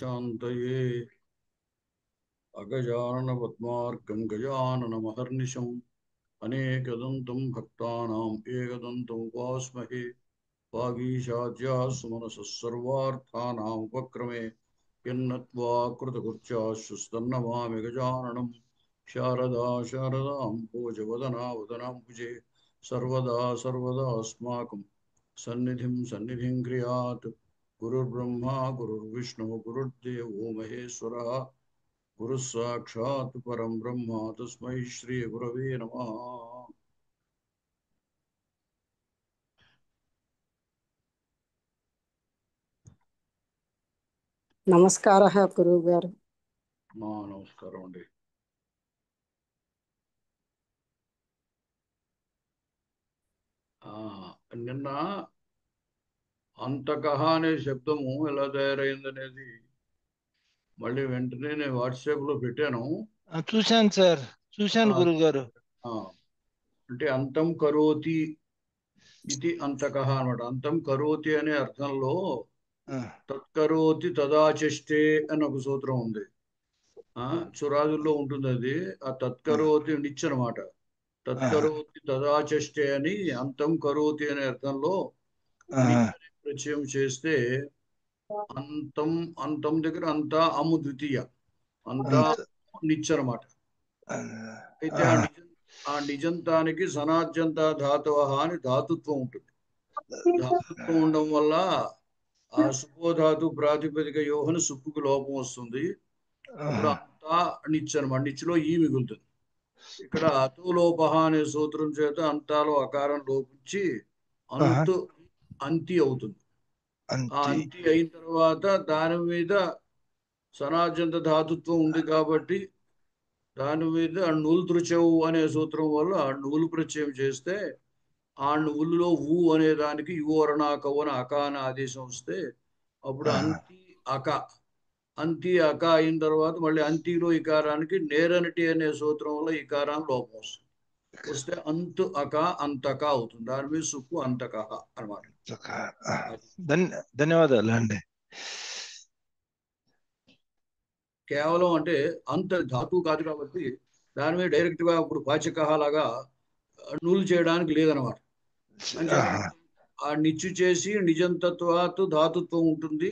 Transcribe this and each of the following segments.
शान्तये अगजाननपद्मार्कं गजाननमहर्निशम् अनेकदन्तं भक्तानाम् एकदन्तम् उपास्महे वागीशाद्याः सुमनसः सर्वार्थानाम् उपक्रमे यन्नत्वा कृतकृत्याश्रुस्तन्नमामि गजाननं शारदा शारदाम्भोजवदना वदनाम्बुजे सर्वदा सर्वदास्माकं सन्निधिं क्रियात् गुरुर्ब्रह्मा गुरुर्विष्णुः गुरुर्देवो महेश्वरः गुरुः साक्षात् परं ब्रह्म तस्मै श्री गुरवे नमः। నమస్కారः గురువు గారు. నమస్కారం అండి. నిన్న అంతకహ అనే శబ్దము ఎలా తయారైందనేది మళ్ళీ వెంటనే నేను వాట్సాప్ లో పెట్టాను. చూశాను సార్, చూశాను గురువు గారు. అంటే అంతం కరోతి ఇది అంతకహ అన్నమాట. అంతం కరోతి అనే అర్థంలో తత్కరోతి తదాచష్టే అని ఒక సూత్రం ఉంది. చురాదుల్లో ఉంటుంది అది. ఆ తత్కరోతి నిచ్ అనమాట. తత్కరోతి తదాచష్టే అని అంతం కరోతి అనే అర్థంలో ప్రత్యయం చేస్తే అంతం అంతం దగ్గర అంతా అము ద్వితీయ అంతా నిచ్ అనమాట. అయితే ఆ నిజంతానికి సనాద్యంత ధాతువ అని ధాతుత్వం ఉంటుంది. ధాతుత్వం ఉండడం వల్ల ఆ సుపోధాతు ప్రాతిపదిక యోహన సుప్పుకు లోపం వస్తుంది. ఇప్పుడు అంతా నిచ్ అనమాట. నిచ్లో ఈ మిగులుతుంది. ఇక్కడ అతులోపహ అనే సూత్రం చేత అంతాలో అకారం లోపించి అంతి అవుతుంది. ఆ అంతి అయిన తర్వాత దాని మీద సనాద్యంత ధాతుత్వం ఉంది కాబట్టి దాని మీద నూలు దృచవు అనే సూత్రం వల్ల నూలు ప్రత్యయం చేస్తే ఆ నువ్వుల్లో ఊ అనే దానికి యువరణాకవు అని అక అనే ఆదేశం వస్తే అప్పుడు అంతి అక అయిన తర్వాత మళ్ళీ అంతిలో ఇకారానికి నేరనటి అనే సూత్రం వల్ల ఇకారాన్ని లోపం వస్తుంది. వస్తే అంతు అక అంతక అవుతుంది. దాని మీద సుక్కు అంతక అనమాట. ధన్యవాదాలు అండి. కేవలం అంటే అంత ధాతువు కాదు కాబట్టి దాని మీద డైరెక్ట్ గా ఇప్పుడు పాచకహ లాగా నూలు చేయడానికి లేదనమాట. ఆ నిచ్చు చేసి నిజంతత్వాతు ధాతుత్వం ఉంటుంది.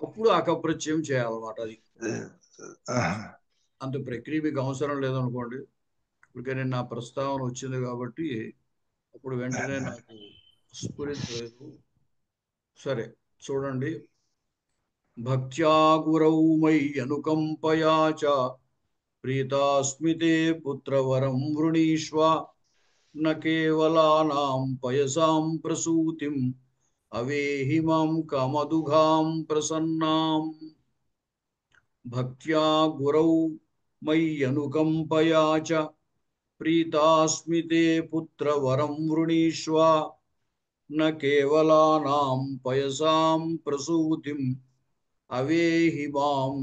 అప్పుడు అకప్రత్యయం చేయాలన్నమాట. అది అంత ప్రక్రియ మీకు అవసరం లేదనుకోండి. ఇప్పటికే నేను నా ప్రస్తావన వచ్చింది కాబట్టి అప్పుడు వెంటనే నాకు స్ఫురించలేదు. సరే చూడండి. భక్త్యా గురౌ మై అనుకంపయా చ ప్రీతాస్మితే పుత్రవరం వృణీష్వ న కేవలానాం పయసాం ప్రసూతిం అవేహిమాం కామదుఘాం ప్రసన్నాం. భక్త్యా గురౌ మై అనుకంపయా చ ప్రీతాస్మితే పుత్రవరం వృణీష్వ న కేవలానాం పయసాం ప్రసూతిం అవేహిమాం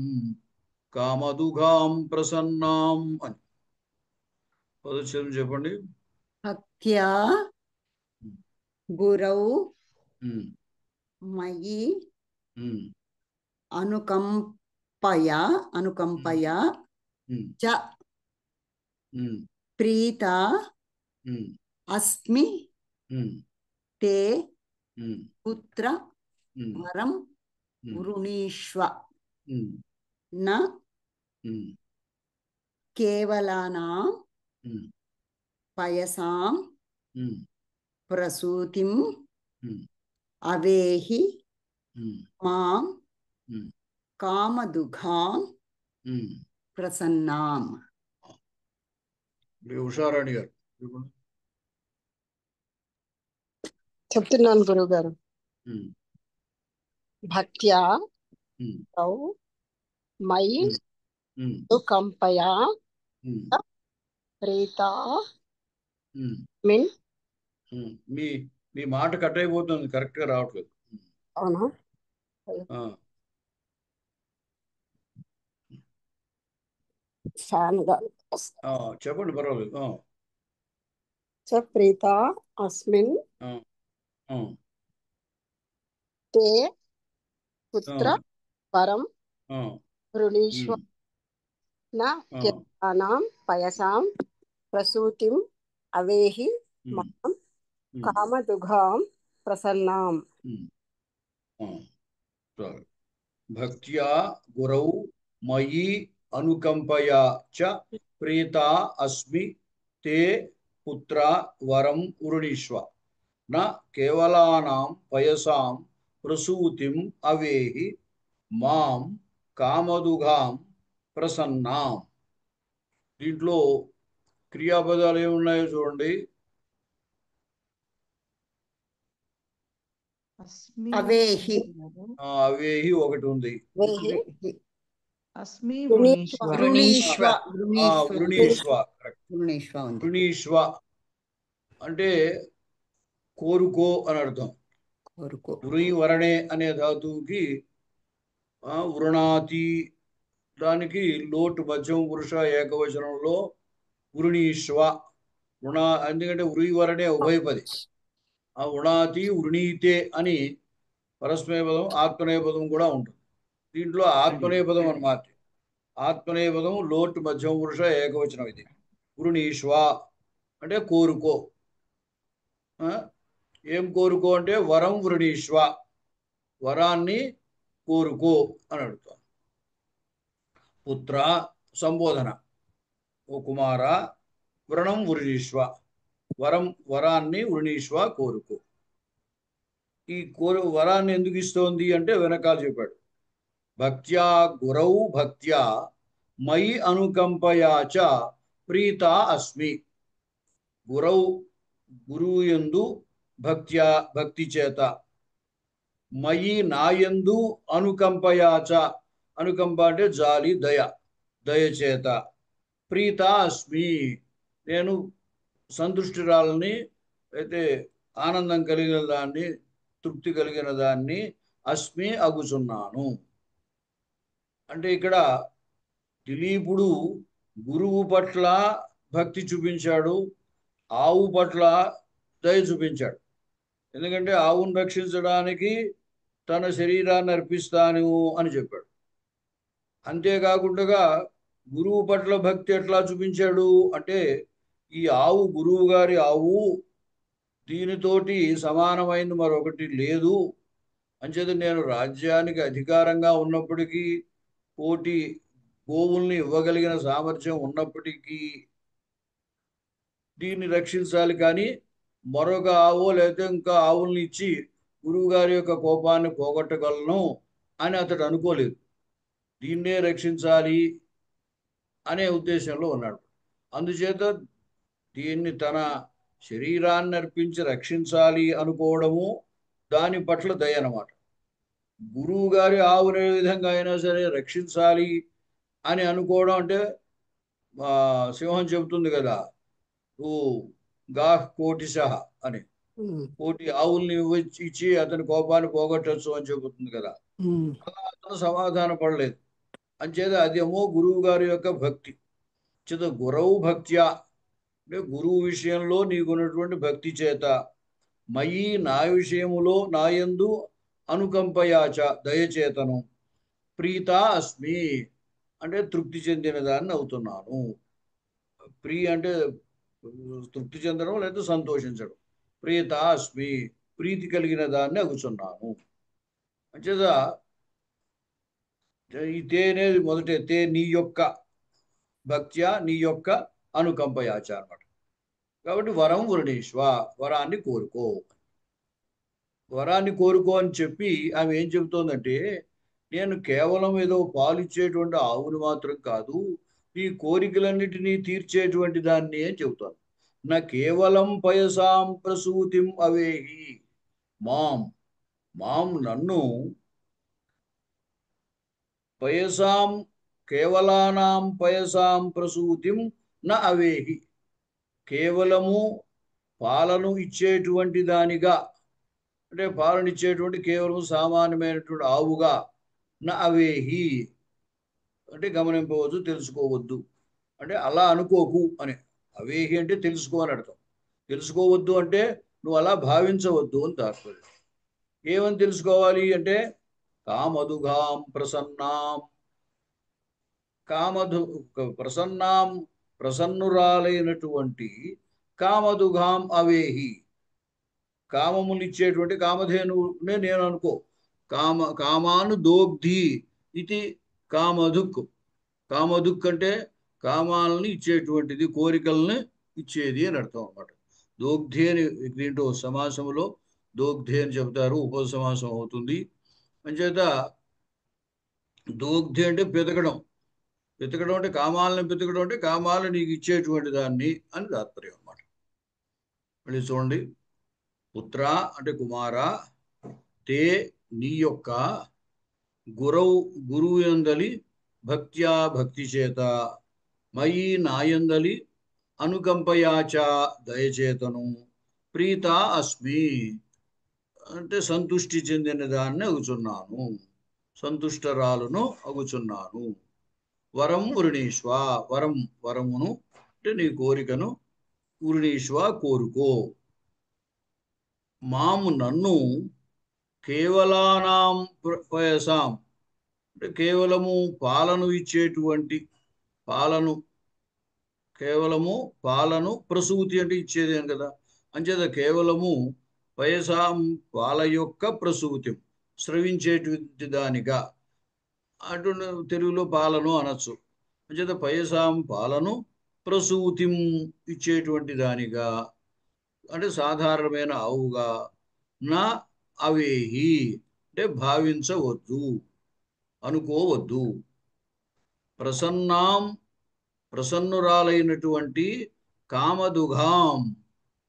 కామదుఘాం ప్రసన్నాం అని పదచ్ఛేదం చెప్పండి. భక్త్యా గురౌ మయి అనుకంపయా చ ప్రీత అస్మి తే పుత్ర వరం వృణీష్వ న కేవలానాం పయసాం ప్రసూతిం అవేహి మాం కామదుఘాం ప్రసన్నాం. ఉషారాణి గారు చెప్తున్నాను గురువు గారు. భక్త్యా మై కంపయా ప్రీతా మిన్. మీ మాట కట్ అయిపోతుంది, కరెక్ట్ గా రావట్లేదు. అవునా? చెప్పండి, పర్వాలేదు. ప్రీత అస్మిన్ తే పుత్ర వరం వృణీష్వ న కేవలానాం పయసాం ప్రసూతిం అవేహి మాం కామదుఘాం ప్రసన్నాం. భక్త్యా గురౌ మయి అనుకంపయా చ ప్రీతా అస్మి తే పుత్ర వరం వృణీష్వ న కేవలానాం పయసాం ప్రసూతిం అవేహి మాం కామదుఘాం ప్రసన్నాం. దీంట్లో క్రియాపదాలు ఏమున్నాయో చూడండి. అవేహి అవేహి ఒకటి ఉంది. వృణీష్వ అంటే కోరుకో అని అర్థం. వృణి వరణే అనే ధాతువుకి వృణాతి, దానికి లోటు మధ్యం పురుష ఏకవచనంలో వృణీష్వ ఎందుకంటే వృణివరణే ఉభయపది. ఆ వృణాతి వృణీతే అని పరస్మేపదం ఆత్మనేపదం కూడా ఉంటుంది. దీంట్లో ఆత్మనేపదం అన్నమాట. ఆత్మనేపదం లోటు మధ్యం పురుష ఏకవచనం. ఇది వృణీష్వ అంటే కోరుకో. ఏం కోరుకో అంటే వరం వృణీష్వ, వరాన్ని కోరుకో అని అడుగుతాం. పుత్ర సంబోధన, ఓ కుమార వృణం వృణీష్వ, వరాన్ని వృణీష్వ కోరుకో. ఈ వరాన్ని ఎందుకు ఇస్తోంది అంటే వెనకాల చెప్పాడు. భక్త్యా గురౌ భక్త్యా మయి అనుకంపయా చ ప్రీతా అస్మి. గురౌ గురువు యందు భక్తి చేత, మయి నాయందు అనుకంపయా చ, అనుకంప అంటే జాలి దయ చేత, ప్రీత అస్మి నేను సంతుష్టురాలని అయితే ఆనందం కలిగిన దాన్ని, తృప్తి కలిగిన దాన్ని అస్మి అగుచున్నాను. అంటే ఇక్కడ దిలీపుడు గురువు పట్ల భక్తి చూపించాడు, ఆవు పట్ల దయ చూపించాడు. ఎందుకంటే ఆవును రక్షించడానికి తన శరీరాన్ని అర్పిస్తాను అని చెప్పాడు. అంతేకాకుండా గురువు పట్ల భక్తి ఎట్లా చూపించాడు అంటే, ఈ ఆవు గురువు గారి ఆవు, దీనితోటి సమానమైంది మరొకటి లేదు. అంచేత నేను రాజ్యానికి అధికారంగా ఉన్నప్పటికీ, కోటి గోవుల్ని ఇవ్వగలిగిన సామర్థ్యం ఉన్నప్పటికీ దీన్ని రక్షించాలి, కానీ మరొక ఆవు లేదా ఇంకా ఆవుల్ని ఇచ్చి గురువు గారి యొక్క కోపాన్ని పోగొట్టగలను అని అతడు అనుకోలేదు. దీన్నే రక్షించాలి అనే ఉద్దేశంలో ఉన్నాడు. అందుచేత దీన్ని తన శరీరాన్ని అర్పించి రక్షించాలి అనుకోవడము దాని పట్ల దయ అన్నమాట. గురువు గారి ఆవునే విధంగా అయినా సరే రక్షించాలి అని అనుకోవడం అంటే, సింహం చెబుతుంది కదా, గాహ్ కోటిశః అని, కోటి ఆవుల్ని ఇచ్చి అతని కోపాన్ని పోగొట్టచ్చు అని చెబుతుంది కదా. అలా అతను సమాధాన పడలేదు. అంచేత అదేమో గురువు గారి యొక్క భక్తి చేత, గురవు భక్త్యా అంటే గురువు విషయంలో నీకున్నటువంటి భక్తి చేత, మయి నా విషయములో నాయందు అనుకంపయాచ దయచేతను, ప్రీత అస్మి అంటే తృప్తి చెందిన దాన్ని అవుతున్నాను. అంటే తృప్తి చెందడం లేదా సంతోషించడం. ప్రీత అస్మి ప్రీతి కలిగిన దాన్ని అగుచున్నాను. అంచేత ఈ తే అనేది మొదటే తే నీ యొక్క భక్త్యా నీ యొక్క అనుకంపయాచ అన్నమాట. కాబట్టి వరం వృణీష్వ వరాన్ని కోరుకో, వరాన్ని కోరుకో అని చెప్పి ఆమె ఏం చెబుతోందంటే, నేను కేవలం ఏదో పాలిచ్చేటువంటి ఆవుని మాత్రం కాదు, నీ కోరికలన్నిటినీ తీర్చేటువంటి దాన్ని అని చెబుతాను. నా కేవలం పయసాం ప్రసూతిం అవేహి మాం నన్ను, పయసాం కేవలానాం పయసాం ప్రసూతిం న అవేహి కేవలము పాలను ఇచ్చేటువంటి దానిగా, అంటే పాలను ఇచ్చేటువంటి కేవలం సామాన్యమైనటువంటి ఆవుగా, నా అవేహి అంటే గమనింపవద్దు, తెలుసుకోవద్దు అంటే అలా అనుకోకు అని. అవేహి అంటే తెలుసుకో అని అర్థం. తెలుసుకోవద్దు అంటే నువ్వు అలా భావించవద్దు అని తాత్పర్యం. ఏమని తెలుసుకోవాలి అంటే, కామదుఘాం ప్రసన్నాం కామధు ప్రసన్నురాలైనటువంటి కామదుఘాం అవేహి, కామమునిచ్చేటువంటి కామధేనువునే నేను అనుకో. కామాను దోగ్ధి ఇది కామధుక్. కామధుక్ అంటే కామాలని ఇచ్చేటువంటిది, కోరికల్ని ఇచ్చేది అని అర్థం అన్నమాట. దోగ్ధి అని దీంట్లో సమాసంలో దోగ్ధి అని చెబుతారు, ఉపసమాసం అవుతుంది. అంచేత దోగ్ధి అంటే పెతకడం. పెతకడం అంటే కామాలను పెతకడం అంటే కామాలు నీకు ఇచ్చేటువంటి దాన్ని అని తాత్పర్యం అన్నమాట. మళ్ళీ చూడండి, పుత్ర అంటే కుమార, తే నీ యొక్క, గురువు యందలి భక్త్యా భక్తి చేత, మయి నాయందలి అనుకంపయాచ దయచేతను, ప్రీత అస్మి అంటే సంతుష్టి చెందిన దాన్ని అగుచున్నాను, సంతుష్టరాలను అగుచున్నాను. వరం వృణీష్వ, వరమును అంటే నీ కోరికను, వృణీష్వ కోరుకో. మాము నన్ను, కేవలానాం పయసాం అంటే కేవలము పాలను ఇచ్చేటువంటి, పాలను ప్రసూతి అంటే ఇచ్చేది అని కదా. అంచేత కేవలము పయసాం పాల యొక్క ప్రసూతి, స్రవించేటువంటి దానిగా, అటు తెలుగులో పాలను అనొచ్చు. అంచేత పయసాం పాలను ప్రసూతిం ఇచ్చేటువంటి దానిగా అంటే సాధారణమైన ఆవుగా, నా అవేహి అంటే భావించవద్దు, అనుకోవద్దు. ప్రసన్నురాలైనటువంటి కామదుఘాం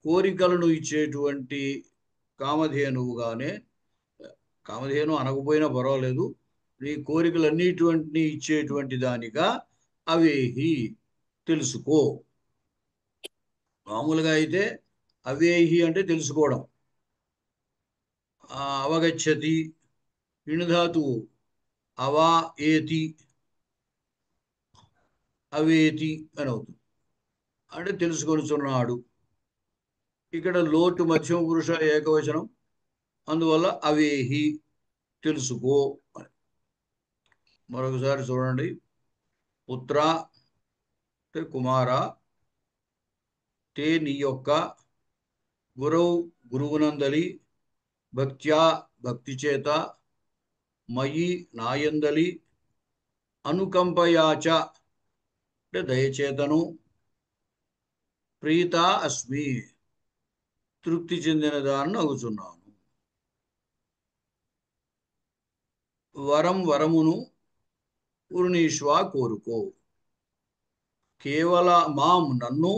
కోరికలను ఇచ్చేటువంటి కామధేనువుగానే, కామధేను అనకపోయినా పర్వాలేదు, నీ కోరికలన్నిటిని ఇచ్చేటువంటి దానిగా అవేహి తెలుసుకో. మామూలుగా అయితే అవేహి అంటే తెలుసుకోవడం. అవగచ్చతి ఇణుధాతువు అవా ఏతి అవేతి అని అవుతుంది, అంటే తెలుసుకొనుచున్నాడు. ఇక్కడ లోటు మధ్యమ పురుష ఏకవచనం, అందువల్ల అవేహి తెలుసుకో అని. మరొకసారి చూడండి, పుత్ర కుమార, తే నీ యొక్క, గురువునందలి భక్త్యా భక్తి చేత, మయి నాయందలి అనుకంపయాచ అంటే దయచేతను, ప్రీత అస్మి తృప్తి చెందిన దాన్ని అగుచున్నాను. వరమును వృణీష్వ కోరుకో. మాం నన్ను,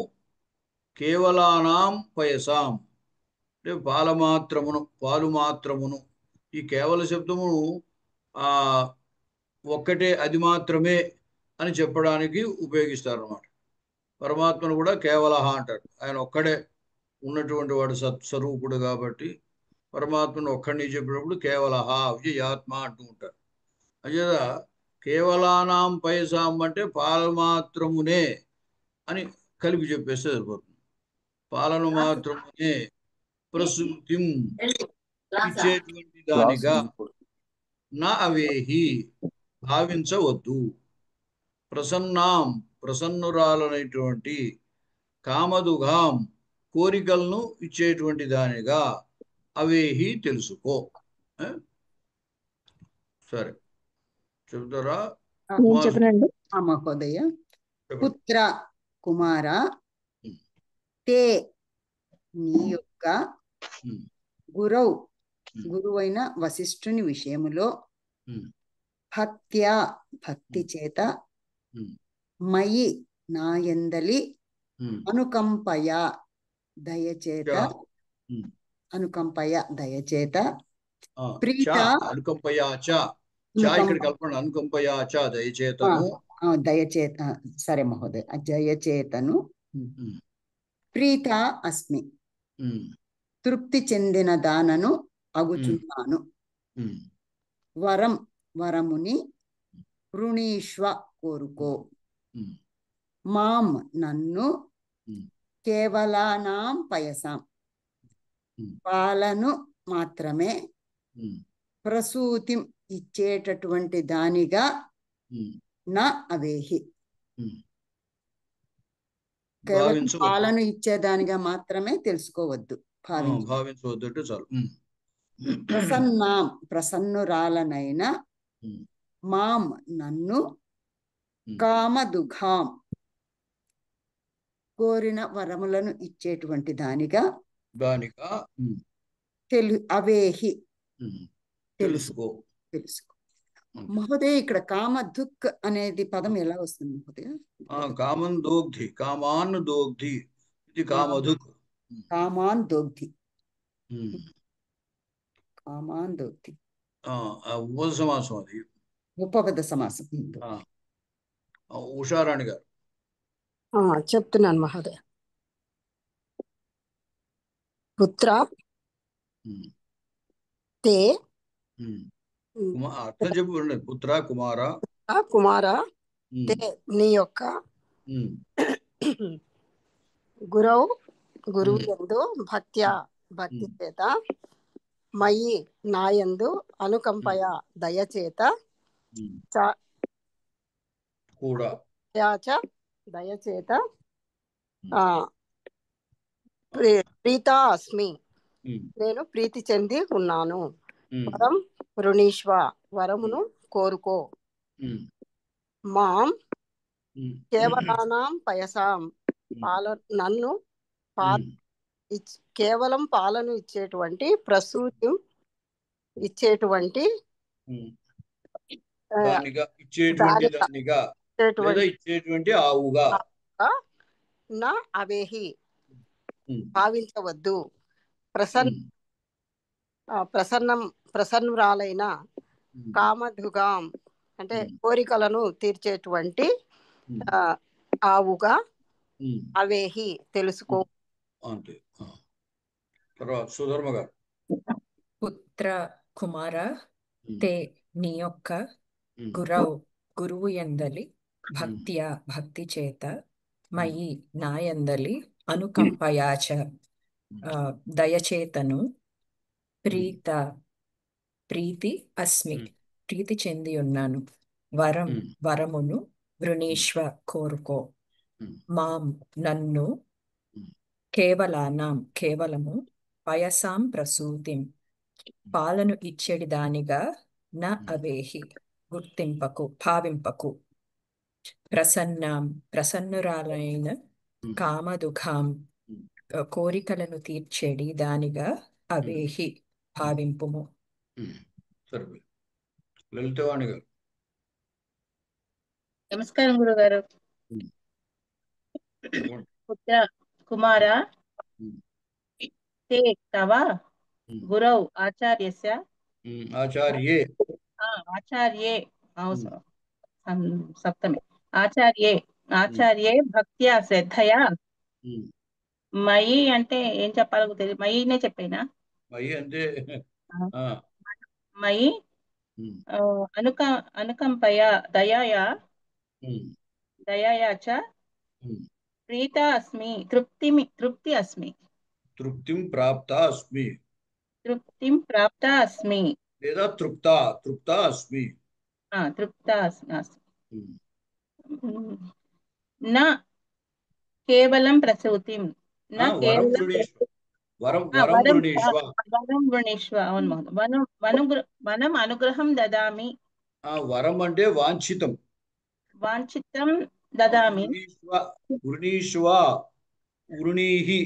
కేవలానాం పయసాం అంటే పాలు మాత్రమును. ఈ కేవల శబ్దమును ఒక్కటే, అది మాత్రమే అని చెప్పడానికి ఉపయోగిస్తారు అన్నమాట. పరమాత్మను కూడా కేవలహ అంటారు. ఆయన ఒక్కడే ఉన్నటువంటి వాడు, సత్స్వరూపుడు కాబట్టి పరమాత్మను ఒక్కడిని చెప్పినప్పుడు కేవలహ విజయాత్మ అంటూ ఉంటారు. అదే కేవలానాం పయసాం అంటే పాలు మాత్రమునే అని కలిపి చెప్పేస్తే సరిపోతుంది. పాలను మాత్రమునే ప్రసూతిం ఇచ్చేటువంటి దానిగా, నా అవేహి భావించవద్దు. ప్రసన్నురాలనేటువంటి కామదుఘాం కోరికలను ఇచ్చేటువంటి దానిగా అవేహి తెలుసుకో. సరే చెబుతారా? చెప్పనండి మహోదయ. పుత్ర కుమార, తే నీ యొక్క, గురువైన వశిష్ఠుని విషయములో, భక్త్యా భక్తి చేత, మయి నాయందలి అనుకంపయ దయచేత, ప్రీత దయచేత, సరే మహోదయ, దయచేతను, ప్రీత అస్మి తృప్తి చెందిన దానను అగుచున్నాను. వరముని వృణీష్వ కోరుకో. మాం నన్ను, కేవలానాం పయసాం పాలను మాత్రమే, ప్రసూతి ఇచ్చేటటువంటి దానిగా, నా అవేహి. కేవలం భావించవద్దు. పాలను ఇచ్చేదానిగా మాత్రమే తెలుసుకోవద్దు, భావించవద్దు అంటే చాలు. ప్రసన్నాం ప్రసన్నురాలనైన, మాం నన్ను, కామదుఘాం కోరిన వరములను ఇచ్చేటువంటి దానిగా, అవేహి తెలుసుకో. మహోదయ, ఇక్కడ కామదుక్ అనేది పదం ఎలా వస్తుంది మహోదయ? కామన్ దోగ్ధి, కామాన్ దోగ్ధి, ఇది కామదుక్. కామాన్ దోగ్ధి, కామాన్ దోగ్ధి ఉపపద సమాసం. అది ఉపపద సమాసం. ఉషారాణి గారు చెప్తున్నాను మహోదయ. పుత్ర తే, అర్థం చెప్పండి. పుత్ర కుమార, కుమార తే నీ యొక్క, గురువు యందు భక్తి చేత, మయి నాయందు అనుకంపయ దయచేత, కూడా దయచేత ప్రీతా అస్మి నేను ప్రీతి చెంది ఉన్నాను. వరం వృణీష్వ వరమును కోరుకో. మాం కేవలానాం పయసాం నన్ను కేవలం పాలను ఇచ్చేటువంటి, ప్రసూతి ఇచ్చేటువంటి, ఇచ్చేటువంటి ఆవుగా నా అవేహి భావించవద్దు. ప్రసన్నురాలైన, కామధుగాం అంటే కోరికలను తీర్చేటువంటి ఆవుగా, అవేహి తెలుసుకో. అంతే. తర్వాత సుధర్మ గారు. పుత్ర కుమార తే నీ యొక్క, గురువు యందలి భక్తి చేత, మయి నాయందలి అనుకంపయాచ దయచేతను, ప్రీతి అస్మి ప్రీతి చెంది ఉన్నాను. వరమును వృణీష్వ కోరుకో. మాం నన్ను, కేవలానాం కేవలము, పయసాం ప్రసూతిం పాలను ఇచ్చేడి దానిగా, నా అవేహి గుర్తింపకు భావింపకు. ప్రసన్నురాలైన, కామదుఘాం కోరికలను తీర్చేడి దానిగా, అవేహి భావింపుము. లలితవాణి గారు. నమస్కారం గురుగారు. పుత్ర కుమార తే తవ గురౌ ఆచార్యస్య, ఆచార్యే సప్తమి, ఆచార్యే భక్త్యా శ్రద్ధయా, మయి అంటే ఏం చెప్పాలో తెలియదు, మయినే చెప్పేనా? మయి అంటే మయి అనుకంపయ దయాయా చ ప్రీతా అస్మి తృప్తి అస్మి తృప్తిం ప్రాప్తా అస్మి లేదా తృప్తా అస్మి. నా కేవలం ప్రసూతిం, వరం వృణీష్వ. అవును మహోదయ. వనం అనుగ్రహం దదామి. వరం అంటే వాంఛితం దదామి. వృణీష్వ వృణీహి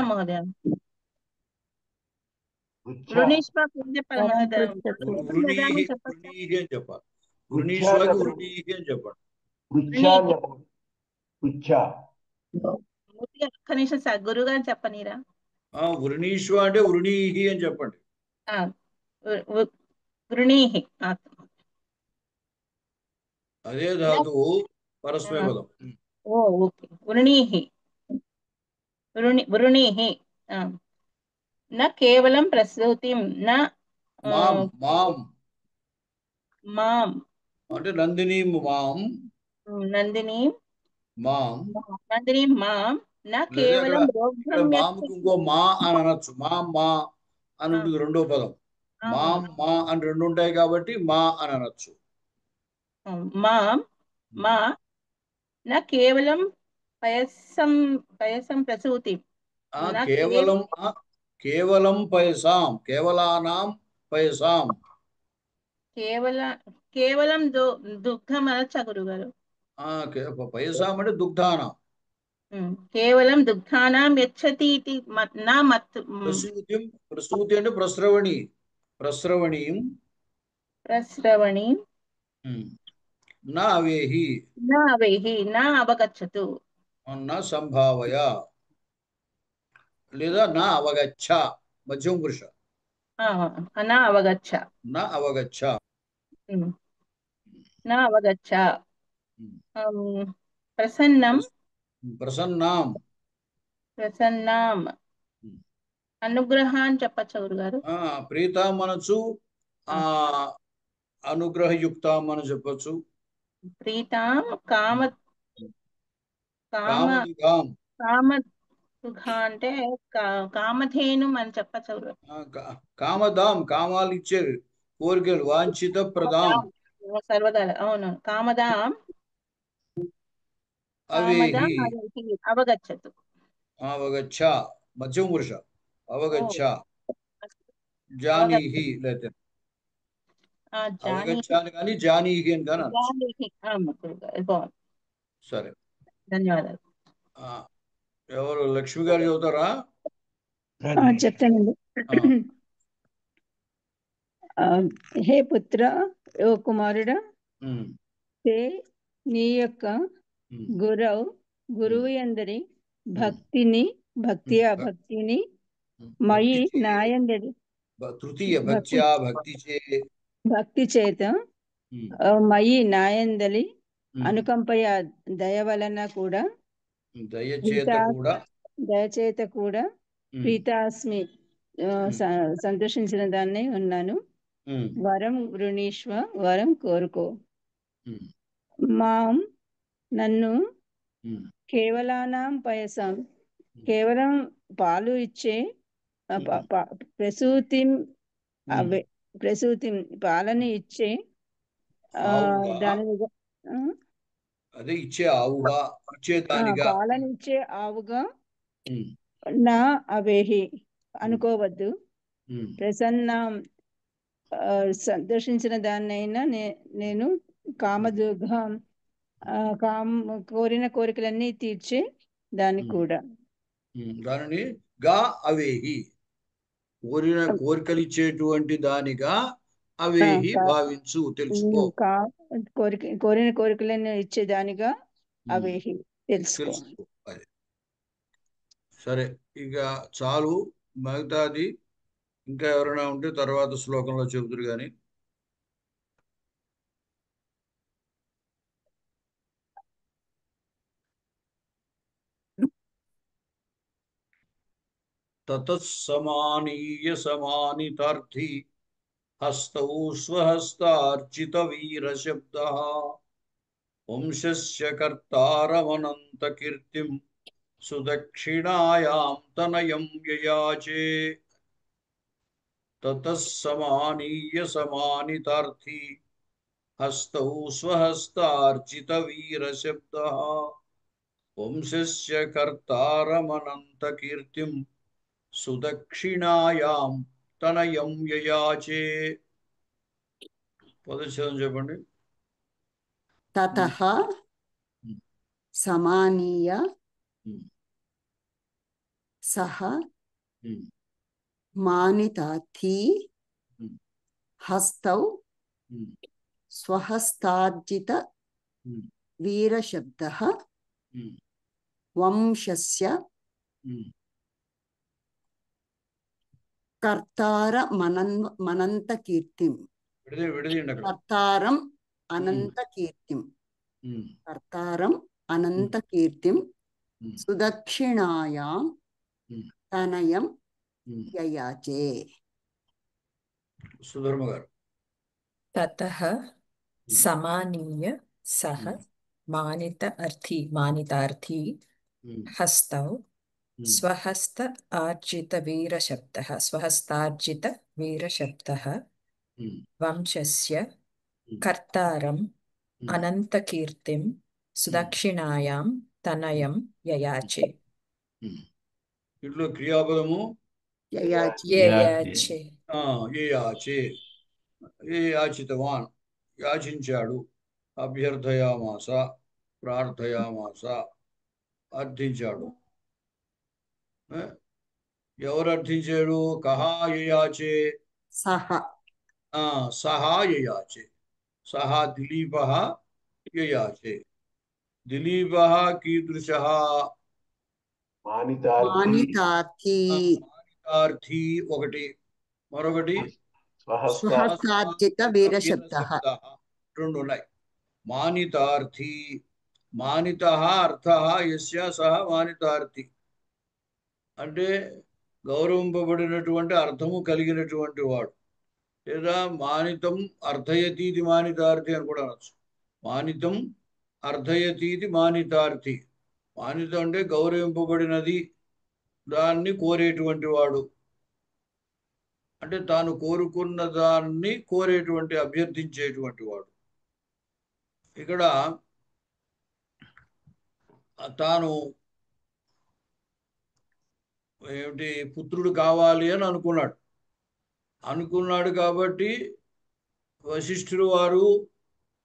మహోదయ. వృణీష్వ చెప్పాలి మహోదయ. వృణీహి అని చెప్పాలి. వృణీష్వకి వృణీహి అని చెప్పండి. కనీసం గురుగారు చెప్పనీరా? వృణీష్వ అంటే వృణీహి అని చెప్పండి. వృణీహి అదే ధాతువు పరస్మై పదం. ఓకే. వృణీహి నా కేవలం ప్రసూతిం, నా మాం అంటే నందిని మాం నా కేవలం ఇంకో మా అని అనొచ్చు. మా అని ఉంటుంది రెండో పదం. మా అని రెండు ఉంటాయి కాబట్టి మా అని అనొచ్చు. మాం మా న కేవలం పయసం పయసం ప్రసూతి కేవలం పయసాం కేవలానాం పయసాం కేవలం దుగ్ధమనచ్చ గురుగారు. పయసాం అంటే దుగ్ధానం. కేవలం దుగ్ధానాం యచ్చతి ఇతి నా మత్ ప్రసూతి అంటే ప్రస్రవణీం నా అవేహి నా అవగచ్చతు నా సంభావయ లేదా నా అవగచ్చ మధ్యం పురుష నా అవగచ్చ ప్రసన్నాం అనుగ్రహం అని చెప్పచ్చా గురుగారు? ప్రీతా మనసు అనుగ్రహయుక్తం అని చెప్పచ్చు. ప్రీతాం కామదుఘ అంటే కామధేను అని చెప్పచ్చు. కామదాం కామాలు ఇచ్చేది కోరికలు వాంఛిత ప్రదాం సర్వదా అవును కామదాం అవగచ్చతు అవగచ్చ మధ్యం పురుష అవగచ్చ జానీహి లేతే అవగచ్చాను కానీ జానీహి అని కానీ సరే ధన్యవాదాలు. ఎవరు లక్ష్మి గారు చదువుతారా? చెప్తానండి. హే పుత్ర ఓ కుమారుడా హే నీ యొక్క గురువు యందరి భక్తిని మయి నాయందరి భక్తి చేత మయి నాయందలి అనుకంపయ దయ వలన కూడా దయచేత కూడా ప్రీతాస్మి సంతోషించిన దాన్ని ఉన్నాను. వరం వృణీష్వ వరం కోరుకో. మాం నన్ను కేవలానాం పయసాం కేవలం పాలు ఇచ్చే ప్రసూతి పాలని ఇచ్చే పాలని ఇచ్చే ఆవుగా నా అవేహి అనుకోవద్దు. ప్రసన్నం సంతోషించిన దాన్నైనా నేను కామదుఘం కోరిన కోరికలన్నీ తీర్చే దాన్ని కూడా దానిని గా అవేహి కోరికలు ఇచ్చేటువంటి దానిగా అవేహి భావించు తెలుసుకో. కోరిన కోరికలను ఇచ్చేదానిగా అవేహి తెలుసుకో. సరే ఇక చాలు, మిగతాది ఇంకా ఎవరైనా ఉంటే తర్వాత శ్లోకంలో చెబుతురు గాని. తతస్సమానీయ సమానితార్థి హస్తౌ స్వహస్తార్చిత వీర శబ్దః వంశస్య కర్తారమనంత కీర్తిం సుదక్షిణాయాం తనయం యయాచే. తతస్సమానీయ సమానితార్థి హస్తౌ స్వహస్తార్చిత వీర శబ్దః వంశస్య కర్తారమనంత కీర్తిం సుదక్షిణాయాం తనయం యయాచే. పదచ్ఛేదం చెప్పండి. తతః సమానీయ సహ మానితార్థి హస్తౌ స్వహస్తార్జిత వీరశబ్దః వంశస్య కర్తారమనంత కీర్తిం కర్తారం అనంత కీర్తిం కర్తారం అనంత కీర్తిం సుదక్షిణాయాం తనయం యయాచే. సుధర్మ గారు. తతః సమానీయ సహ మానితార్థి హస్తౌ స్వహస్తార్జిత వీరశబ్దః వంశస్య కర్తారం అనంతకీర్తిం సుదక్షిణాయాం తనయం యయాచే. ఇట్లో క్రియాపదము యయాచే. యయాచే, యాచితవాన్, యాచించాడు, అభ్యర్థయామాస, ప్రార్థయామాస, అర్థించాడు. ఎవరు అర్థించాడు? కహా యయాచే? సహా యయాచే. సహా దిలీపః యయాచే. దిలీపః కీదృశః? మానితార్థి. మానితార్థి ఒకటి, మరొకటి స్వహస్తార్జిత వీరశబ్దః. రెండు ఉన్నాయి. మానితార్థి, మానితః అర్థః యస్య సహ మానితార్థి అంటే గౌరవింపబడినటువంటి అర్థము కలిగినటువంటి వాడు. లేదా మానితం అర్థయతీతి మానితార్థి అని కూడా అనొచ్చు. మానితం అర్థయతీతి మానితార్థి. మానితం అంటే గౌరవింపబడినది, దాన్ని కోరేటువంటి వాడు, అంటే తాను కోరుకున్న దాన్ని కోరేటువంటి, అభ్యర్థించేటువంటి వాడు. ఇక్కడ తాను ఏమిటి పుత్రుడు కావాలి అని అనుకున్నాడు కాబట్టి వశిష్ఠుడు వారు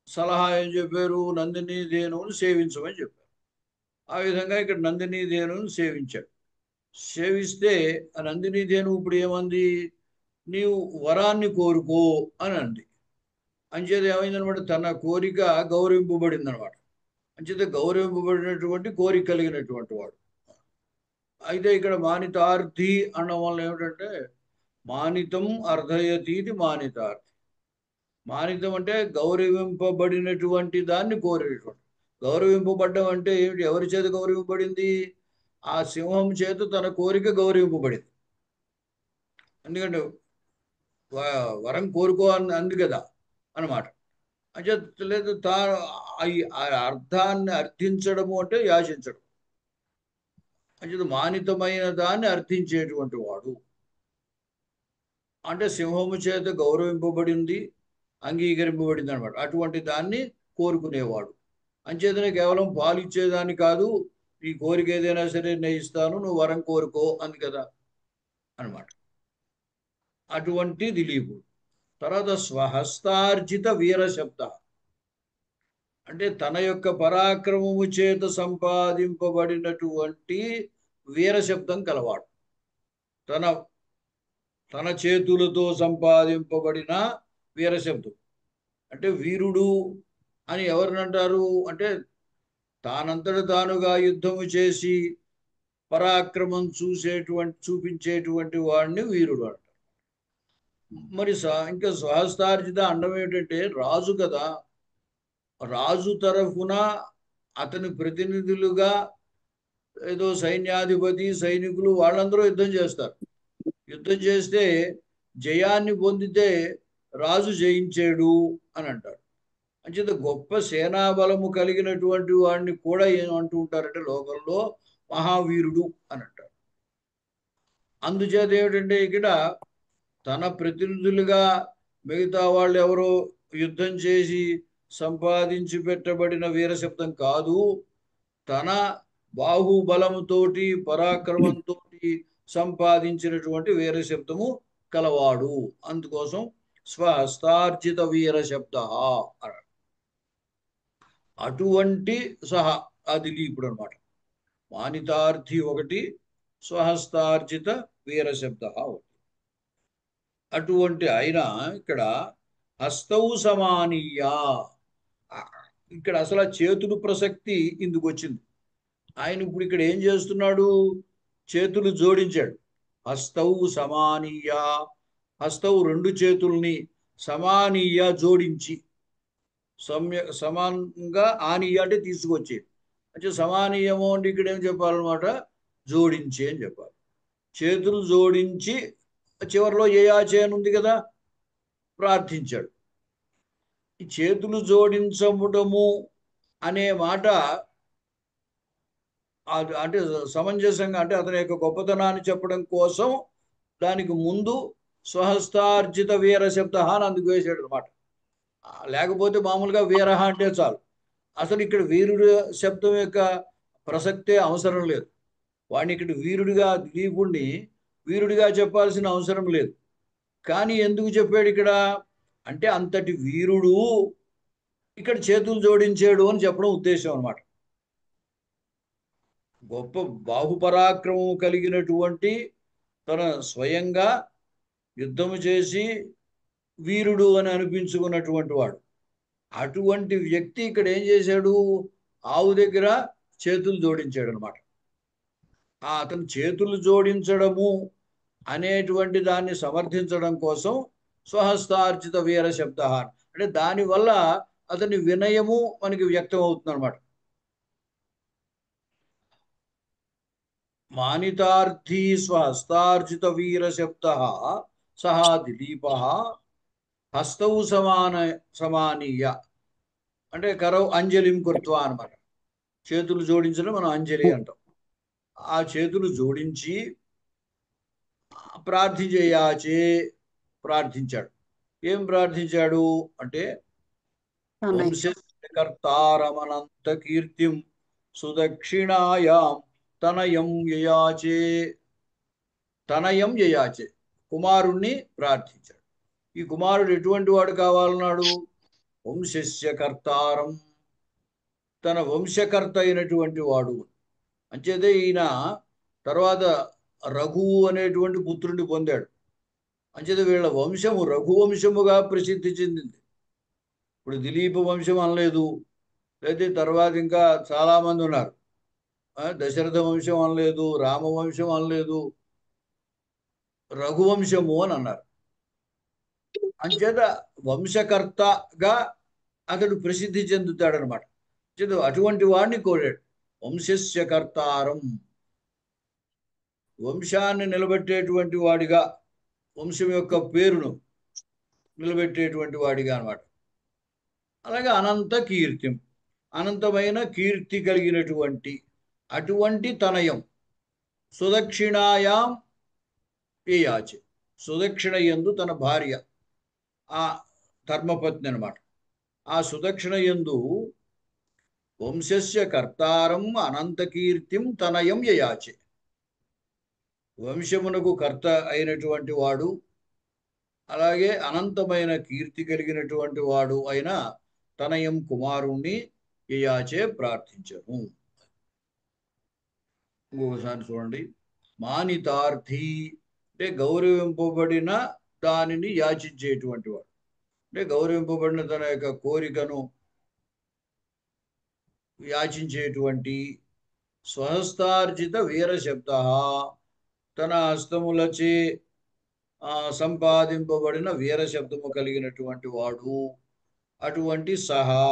సలహా ఏం చెప్పారు? నందిని ధేనువును సేవించమని చెప్పారు. ఆ విధంగా ఇక్కడ నందిని ధేనువును సేవించాడు. సేవిస్తే ఆ నందిని ధేనువు ఇప్పుడు ఏమంది? నీవు వరాన్ని కోరుకో అని అంది. అంచేత ఏమైందనమాట? తన కోరిక గౌరవింపబడింది అనమాట. అంచేత గౌరవింపబడినటువంటి కోరిక కలిగినటువంటి వాడు. అయితే ఇక్కడ మానితార్థి అనడం వల్ల ఏమిటంటే మానితం అర్థయతీతి మానితార్థి. మానితం అంటే గౌరవింపబడినటువంటి దాన్ని కోరేటువంటి. గౌరవింపబడ్డం అంటే ఏమిటి? ఎవరి చేత గౌరవింపబడింది? ఆ సింహం చేత తన కోరిక గౌరవింపబడింది. ఎందుకంటే వరం కోరుకో అంది కదా అన్నమాట. అంటే లేదు, అర్థాన్ని అర్థించడము అంటే యాచించడం. అంటే మానితమైన దాన్ని అర్థించేటువంటి వాడు అంటే సింహము చేత గౌరవింపబడింది, అంగీకరింపబడింది అనమాట. అటువంటి దాన్ని కోరుకునేవాడు. అంచేతనే కేవలం పాలు ఇచ్చేదాన్ని కాదు, నీ కోరిక ఏదైనా సరే నేను ఇస్తాను, నువ్వు వరం కోరుకో అంది కదా అనమాట. అటువంటి దిలీపుడు. తర్వాత స్వహస్తార్జిత వీరశబ్ద అంటే తన యొక్క పరాక్రమము చేత సంపాదింపబడినటువంటి వీరశబ్దం కలవాడు. తన చేతులతో సంపాదింపబడిన వీరశబ్దం అంటే వీరుడు అని ఎవరినంటారు అంటే తానంతట తానుగా యుద్ధము చేసి పరాక్రమం చూపించేటువంటి వాడిని వీరుడు అంటారు. మరి ఇంకా స్వహస్తార్జిత అండం ఏమిటంటే రాజు కదా, రాజు తరఫున అతని ప్రతినిధులుగా ఏదో సైన్యాధిపతి, సైనికులు వాళ్ళందరూ యుద్ధం చేస్తారు. యుద్ధం చేస్తే జయాన్ని పొందితే రాజు జయించాడు అని అంటారు. అంచేత గొప్ప సేనాబలము కలిగినటువంటి వాడిని కూడా ఏమంటూ ఉంటారంటే లోకంలో మహావీరుడు అని అంటారు. అందుచేత ఏమిటంటే ఇక్కడ తన ప్రతినిధులుగా మిగతా వాళ్ళు ఎవరో యుద్ధం చేసి సంపాదించి పెట్టబడిన వీరశబ్దం కాదు, తన బాహుబలముతోటి పరాక్రమంతో సంపాదించినటువంటి వీరశబ్దము కలవాడు. అందుకోసం స్వహస్తార్జిత వీరశబ్ద అటువంటి సహా అది ఇప్పుడు అనమాట. మానితార్థి ఒకటి, స్వహస్తార్జిత వీరశబ్ద ఒకటి. అటువంటి ఆయన ఇక్కడ హస్తౌ సమానీయ. ఇక్కడ అసలు చేతులు ప్రసక్తి ఇందుకు వచ్చింది. ఆయన ఇప్పుడు ఇక్కడ ఏం చేస్తున్నాడు? చేతులు జోడించాడు. హస్తౌ సమానీయ, హస్తౌ రెండు చేతుల్ని, సమానీయ జోడించి, సమానంగా ఆనీయ అంటే తీసుకొచ్చేది. అంటే సమానీయము అంటే ఇక్కడ ఏం చెప్పాలన్నమాట? జోడించి అని చెప్పాలి. చేతులు జోడించి చివరిలో యయాచే అని ఉంది కదా, ప్రార్థించాడు. ఈ చేతులు జోడించముటము అనే మాట అంటే సమంజసంగా అంటే అతని యొక్క గొప్పతనాన్ని చెప్పడం కోసం దానికి ముందు స్వహస్తార్జిత వీరశబ్ద అని అందుకు వేసాడు అనమాట. లేకపోతే మామూలుగా వీరహ అంటే చాలు. అసలు ఇక్కడ వీరుడు శబ్దం యొక్క ప్రసక్తే అవసరం లేదు. వాడిని ఇక్కడ వీరుడిగా, దిలీపుణ్ణి వీరుడిగా చెప్పాల్సిన అవసరం లేదు. కానీ ఎందుకు చెప్పాడు ఇక్కడ అంటే అంతటి వీరుడు ఇక్కడ చేతులు జోడించాడు అని చెప్పడం ఉద్దేశం అన్నమాట. గొప్ప బాహుపరాక్రమం కలిగినటువంటి, తన స్వయంగా యుద్ధము చేసి వీరుడు అని అనిపించుకున్నటువంటి వాడు, అటువంటి వ్యక్తి ఇక్కడ ఏం చేశాడు, ఆవు దగ్గర చేతులు జోడించాడు అనమాట. అతను చేతులు జోడించడము అనేటువంటి దాన్ని సమర్థించడం కోసం స్వహస్తార్జిత వీర శబ్ద అంటే దానివల్ల అతని వినయము మనకి వ్యక్తం అవుతుంది అనమాట. మానితార్థీ స్వహస్తార్జిత వీర శబ్ద సహా దిలీప హస్తౌ సమానీయ అంటే కరౌ అంజలిం కృత్వా అనమాట. చేతులు జోడించడం మనం అంజలి అంటాం. ఆ చేతులు జోడించి ప్రార్థించయాచే ప్రార్థించాడు. ఏం ప్రార్థించాడు అంటే వంశకర్తారమనంత కీర్తిం సుదక్షిణాయాం తనయం యయాచే. తనయం యయాచే కుమారుణ్ణి ప్రార్థించాడు. ఈ కుమారుడు ఎటువంటి వాడు కావాలన్నాడు, వంశస్య కర్తారం, తన వంశకర్త అయినటువంటి వాడు. అంచేతే ఈయన తర్వాత రఘువు అనేటువంటి పుత్రుడిని పొందాడు. అంచేత వీళ్ళ వంశము రఘువంశముగా ప్రసిద్ధి చెందింది. ఇప్పుడు దిలీప వంశం అనలేదు, అయితే తర్వాత ఇంకా చాలా మంది ఉన్నారు. దశరథ వంశం అనలేదు, రామవంశం అనలేదు, రఘువంశము అని అన్నారు. అంచేత వంశకర్తగా అతడు ప్రసిద్ధి చెందుతాడనమాట. అటువంటి వాడిని కోరాడు. వంశస్య కర్తారం, వంశాన్ని నిలబెట్టేటువంటి వాడిగా, వంశం యొక్క పేరును నిలబెట్టేటువంటి వాడిగా అనమాట. అలాగే అనంత కీర్తి, అనంతమైన కీర్తి కలిగినటువంటి అటువంటి తనయం సుదక్షిణాయాం యయాచే, సుదక్షిణ యందు తన భార్య ఆ ధర్మపత్ని అనమాట. ఆ సుదక్షిణ యందు వంశస్య కర్తారం అనంత కీర్తిం తనయం యయాచే, వంశమునకు కర్త అయినటువంటి వాడు, అలాగే అనంతమైన కీర్తి కలిగినటువంటి వాడు అయిన తనయం కుమారుణ్ణి యయాచే ప్రార్థించను. ఇంకొకసారి చూడండి. మానితార్థి అంటే గౌరవింపబడిన దానిని యాచించేటువంటి వాడు, అంటే గౌరవింపబడిన తన యొక్క కోరికను యాచించేటువంటి. స్వహస్తార్జిత వీర శబ్ద, తన హస్తములచే సంపాదింపబడిన వీర శబ్దము కలిగినటువంటి వాడు. అటువంటి సహా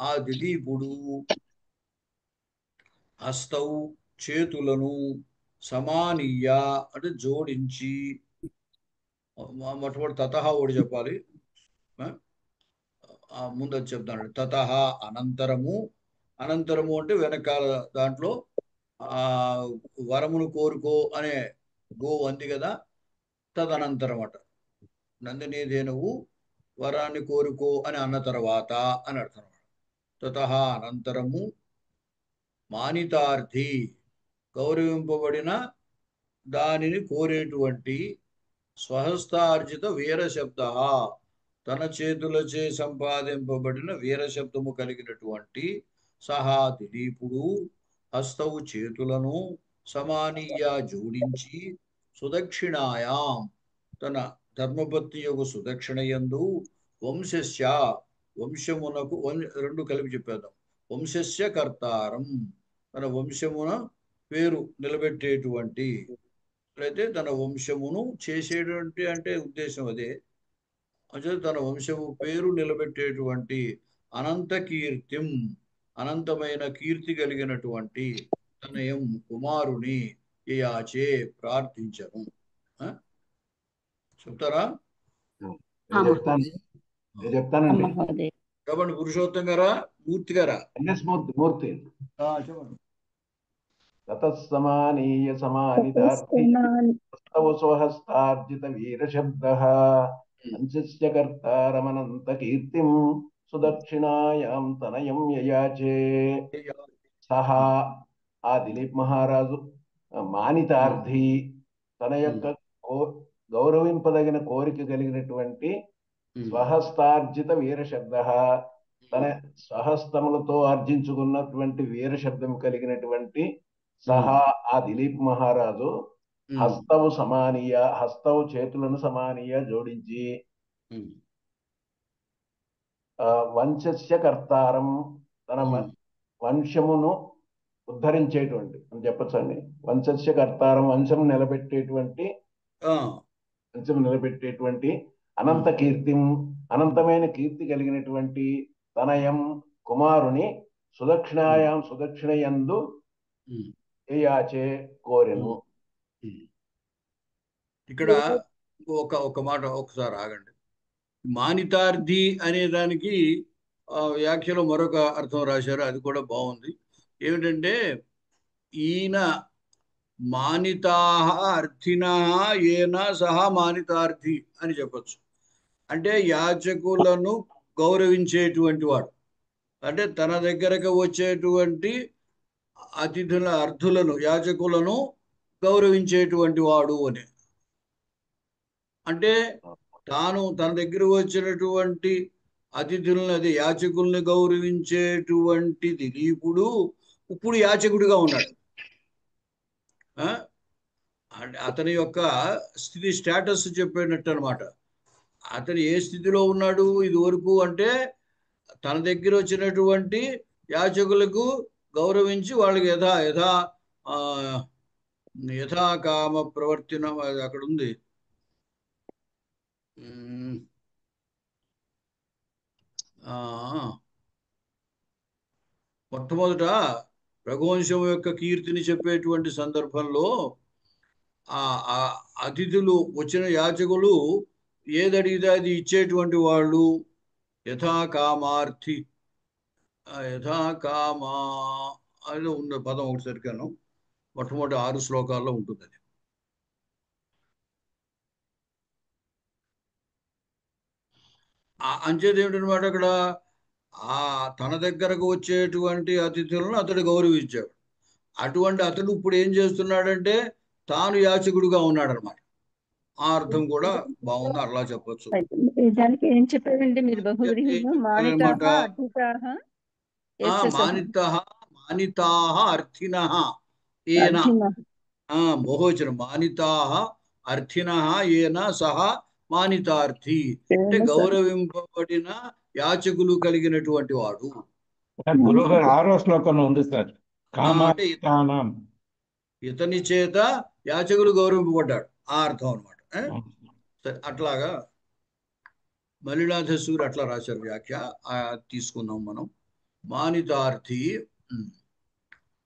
ఆ దిలీపుడు హస్తౌ చేతులను సమానీయ అంటే జోడించి, మొట్టమొదటి తతహ ఒకటి చెప్పాలి, ముందు చెప్తాను. తతహ అనంతరము, అనంతరము అంటే వెనకాల దాంట్లో వరమును కోరుకో అనే గో అంది కదా, తదనంతరం అట. నందిని ధేనువు వరాన్ని కోరుకో అని అన్న తర్వాత అని అర్థం. తతహ అనంతరము మానితార్థి, గౌరవింపబడిన దానిని కోరేటువంటి స్వహస్తార్జిత వీర శబ్ద, తన చేతులచే సంపాదింపబడిన వీర శబ్దము కలిగినటువంటి సహా దిలీపుడు హస్తవు చేతులను సమానీయ జోడించి సుదక్షిణాయాం తన ధర్మపత్ని యొక్క సుదక్షిణయందు వంశస్య వంశమునకు, రెండు కలిపి చెప్పేద్దాం, వంశస్య కర్తారం తన వంశమున పేరు నిలబెట్టేటువంటి, అయితే తన వంశమును చేసేటువంటి అంటే ఉద్దేశం అదే. అంటే తన వంశము పేరు నిలబెట్టేటువంటి అనంత కీర్తిం, అనంతమైన కీర్తి కలిగినటువంటి తనయం కుమారుని యయాచే ప్రార్థించను. చెప్తారా? చెప్తానండి. చెప్పండి పురుషోత్తం గారా, మూర్తి గారా? మూర్తి. చెప్పండి. తతస్సమానీయ సమానితార్థి స్వహస్తార్జిత వీర శబ్దః వంశస్య కర్తారమనంత కీర్తిం సుదక్షిణాయాం తనయం యయాచే. సహా ఆ దిలీప్ మహారాజు మానితార్థి తన యొక్క గౌరవింపదగిన కోరిక కలిగినటువంటి స్వహస్తార్జిత వీర శబ్ద, తన స్వహస్తములతో ఆర్జించుకున్నటువంటి వీర శబ్దం కలిగినటువంటి సహా ఆ దిలీప్ మహారాజు హస్తవు సమానీయ, హస్తవు చేతులను సమానీయ జోడించి వంశస్య కర్తారం తన వంశమును ఉద్ధరించేటువంటి అని చెప్పచ్చండి. వంశస్య కర్తారం వంశం నిలబెట్టేటువంటి అనంత కీర్తిం అనంతమైన కీర్తి కలిగినటువంటి తనయం కుమారుని సుదక్షిణాయాం సుదక్షిణయందు యయాచే కోరెను. ఇక్కడ ఒక మాట ఒకసారి ఆగండి. మానితార్థి అనే దానికి వ్యాఖ్యలో మరొక అర్థం రాశారు, అది కూడా బాగుంది. ఏమిటంటే ఈయన మానితాహ అర్థినా ఏన సహా మానితార్థి అని చెప్పచ్చు. అంటే యాచకులను గౌరవించేటువంటి వాడు, అంటే తన దగ్గరకు వచ్చేటువంటి అర్ధులను యాచకులను గౌరవించేటువంటి వాడు అని. అంటే తాను తన దగ్గర వచ్చినటువంటి అతిథులను, అది యాచకుల్ని గౌరవించేటువంటి దిలీపుడు ఇప్పుడు యాచకుడిగా ఉన్నాడు. అతని యొక్క స్థితి స్టేటస్ చెప్పేటట్టు అనమాట. అతను ఏ స్థితిలో ఉన్నాడు ఇది వరకు అంటే తన దగ్గర వచ్చినటువంటి యాచకులకు గౌరవించి వాళ్ళకి యథాకామ ప్రవర్తన అక్కడ ఉంది. మొట్టమొదట రఘువంశం యొక్క కీర్తిని చెప్పేటువంటి సందర్భంలో ఆ అతిథులు వచ్చిన యాచకులు ఏదడిగితే అది ఇచ్చేటువంటి వాళ్ళు యథాకామార్థి, యథాకామా అని ఉన్న పదం ఒకటి సరికాను, మొట్టమొదటి 6 శ్లోకాల్లో ఉంటుంది అది. అంచేది ఏమిటనమాట, అక్కడ తన దగ్గరకు వచ్చేటువంటి అతిథులను అతడు గౌరవించాడు. అటువంటి అతడు ఇప్పుడు ఏం చేస్తున్నాడంటే తాను యాచకుడుగా ఉన్నాడు అనమాట. ఆ అర్థం కూడా బాగుంది, అట్లా చెప్పచ్చు. దానికి ఏం చెప్పారండి మీరు? బహువ్రీహిలో మానితాహ అర్థినః ఏన, బహువచనం మానితాహ అర్థినః ఏన సహ మానితార్థి, అంటే గౌరవింపబడిన యాచకులు కలిగినటువంటి వాడు. గురుగారు 6వ శ్లోకంలో ఉంది సార్, ఇతని చేత యాచకులు గౌరవింపబడ్డాడు, ఆ అర్థం అనమాట. సరే, అట్లాగా మల్లినాథేశ్వరి అట్లా రాశారు వ్యాఖ్య, తీసుకుందాం మనం. మానితార్థి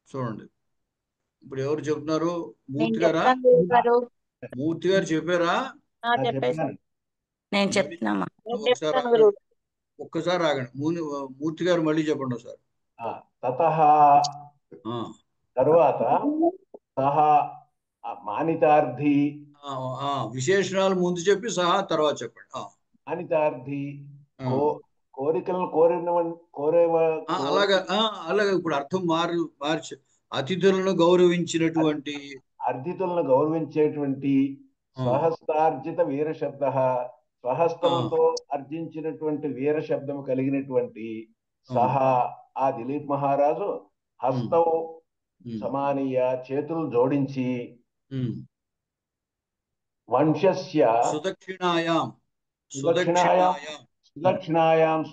చూడండి, ఇప్పుడు ఎవరు చెప్తున్నారు? మూర్తి గారా? మూర్తి గారు చెప్పారా? నేను చెప్తున్నా. ఒక్కసారి ఆగండి, మూర్తి గారు మళ్ళీ చెప్పండి ఒకసారి. తతః తరువాత సహా మానితార్థి, విశేషణాలు ముందు చెప్పి సహా తర్వాత చెప్పండి. మానితార్థి కోరికలను అలాగా ఇప్పుడు అర్థం మార్చి అతిథులను గౌరవించినటువంటి, అతిథులను గౌరవించేటువంటి స్వహస్తార్జిత వీర శబ్ద, స్వహస్తముతో అర్జించినటువంటి వీర శబ్దం కలిగినటువంటి సహా ఆ దిలీప్ మహారాజు హస్తం సమానీయ చేతులు జోడించి వంశస్య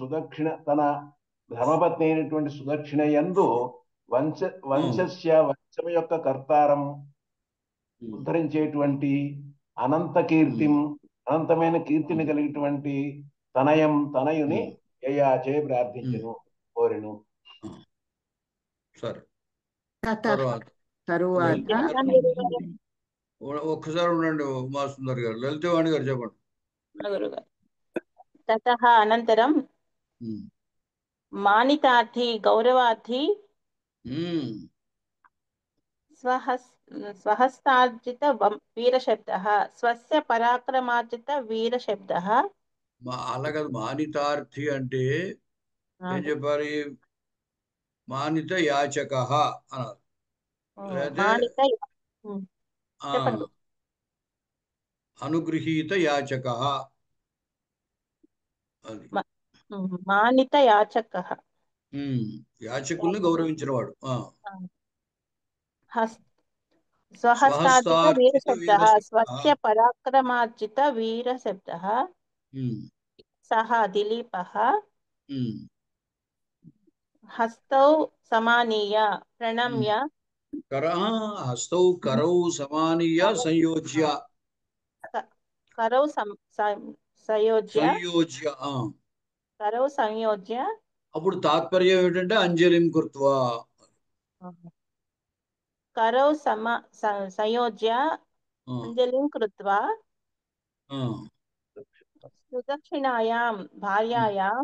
సుదక్షిణ తన ధర్మపత్ని అయినటువంటి సుదక్షిణ యందు వంశం యొక్క కర్తారం ఉద్ధరించేటువంటి అనంత కీర్తిం అనంతమైన కీర్తిని కలిగినటువంటి తనయుని యయాచే ప్రార్థించును, కోరెను. సరే, తరువాత ఒక్కసారి ఉండండి మా సుందర్ గారు. లలితవాణి గారు చెప్పండి. తతః అనంతరం మానితార్థి గౌరవార్థి స్వహస్తార్జిత వీరశబ్దః, స్వస్య పరాక్రమార్జిత వీరశబ్దః అలా కాదు, మానితార్థి అంటే ఏం చెప్పాలి? మానిత యాచక అన్నారు. లేకపోతే మానిత చెప్పండి. అనుగృహీత యాచక, అది మానిత యాచక, యాచకుల్ని గౌరవించిన వాడు. స్వహస్తార్జిత వీరశబ్ద, వీరశబ్ద. స్వచ్ఛ పరాక్రమార్జిత వీరశబ్ద సహ దిలీప హస్తౌ సమానీయ ప్రణమ్య హస్తౌ కరౌ సమానీయ సంయోజ్య కరౌ సంయోజ్య కరౌ సంయోజ్య. అప్పుడు తాత్పర్యం ఏమిటంటే అంజలిం కృత్వా, కరౌ సంయోజ్య అంజలిం కృత్వా సుదక్షిణాయాం భార్యాయాం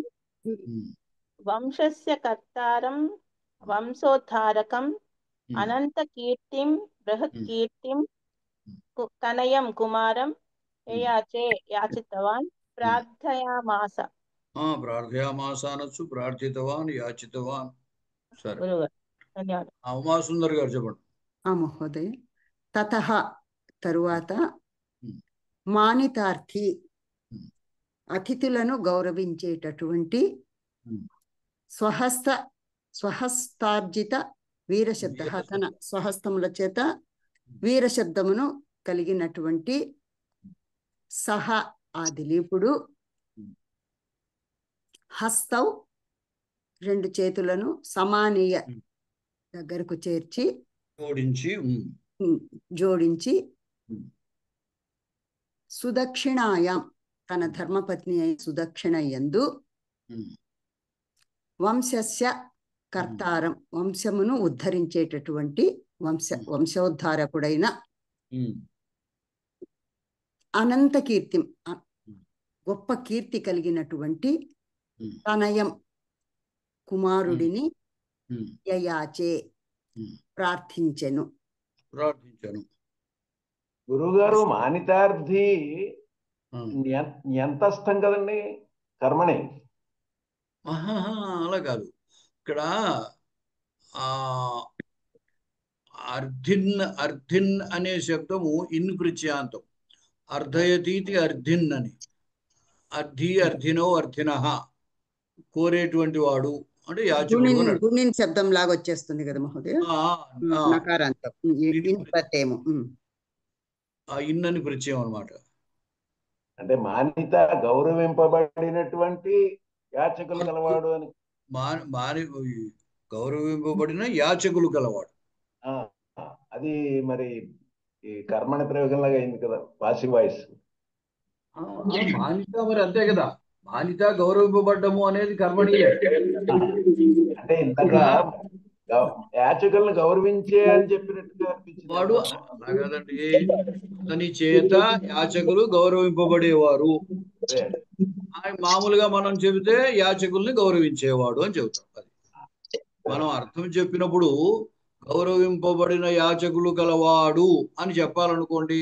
వంశస్య కర్తారం వంశోద్ధారకం అనంత కీర్తిం బృహత్ కీర్తిం తనయం కుమారం యయాచే యాచితవాన్ ప్రార్థయామాస. ప్రార్థయామాస అనొచ్చు, ప్రార్థితవాన్, యాచితవాన్. సరే, ధన్యవాదాలు. ఉమాసుందర్ గారు చెప్పండి. మహోదయ. తతః తరువాత మానితార్థి అతిథులను గౌరవించేటటువంటి స్వహస్తార్జిత వీరశబ్ద, తన స్వహస్తముల చేత వీరశబ్దమును కలిగినటువంటి సహ ఆ దిలీపుడు హస్తౌ రెండు చేతులను సమానీయ దగ్గరకు చేర్చి జోడించి సుదక్షిణాయాం తన ధర్మపత్ని అయిన సుదక్షిణ యందు వంశస్య కర్తారం వంశమును ఉద్ధరించేటటువంటి వంశోద్ధారకుడైన అనంత కీర్తి గొప్ప కీర్తి కలిగినటువంటి తనయం కుమారుడిని యయాచే ప్రార్థించెను. గురువుగారు, మానితార్థి న్యంతస్థం కదండి, కర్మని. అలా కాదు, ఇక్కడ అర్థిన్ అనే శబ్దము ఇన్ ప్రత్యాంతం, అర్ధయతీతి అర్థిన్ అని. అర్థినో అర్థిన కోరేటువంటి వాడు అంటే యాచకుడు. గుణిన్ శబ్దం లాగా వచ్చేస్తుంది కదా మహోదయ, నకారాంతం ప్రత్యయము. ఇన్నని ప్రత్యయం అన్నమాట. అంటే మానిత గౌరవింపబడినటువంటి యాచకులు కలవాడు అని. గౌరవింపబడిన యాచకులు కలవాడు, అది మరి ఈ కర్మని ప్రయోగంలాగా అయింది కదా, పాసివ్ వాయిస్. మానిత మరి అంతే కదా, మానిత గౌరవింపబడ్డము అనేది కర్మణీయే. అంటే ఇంతక యాచకులను గౌరవించే అని చెప్పినట్టుగా అనిపించింది. వాడు అలా కాదండి, అతని చేత యాచకులు గౌరవింపబడేవారు. మామూలుగా మనం చెబితే యాచకుల్ని గౌరవించేవాడు అని చెబుతాం. అది మనం అర్థం చెప్పినప్పుడు గౌరవింపబడిన యాచకులు కలవాడు అని చెప్పాలనుకోండి,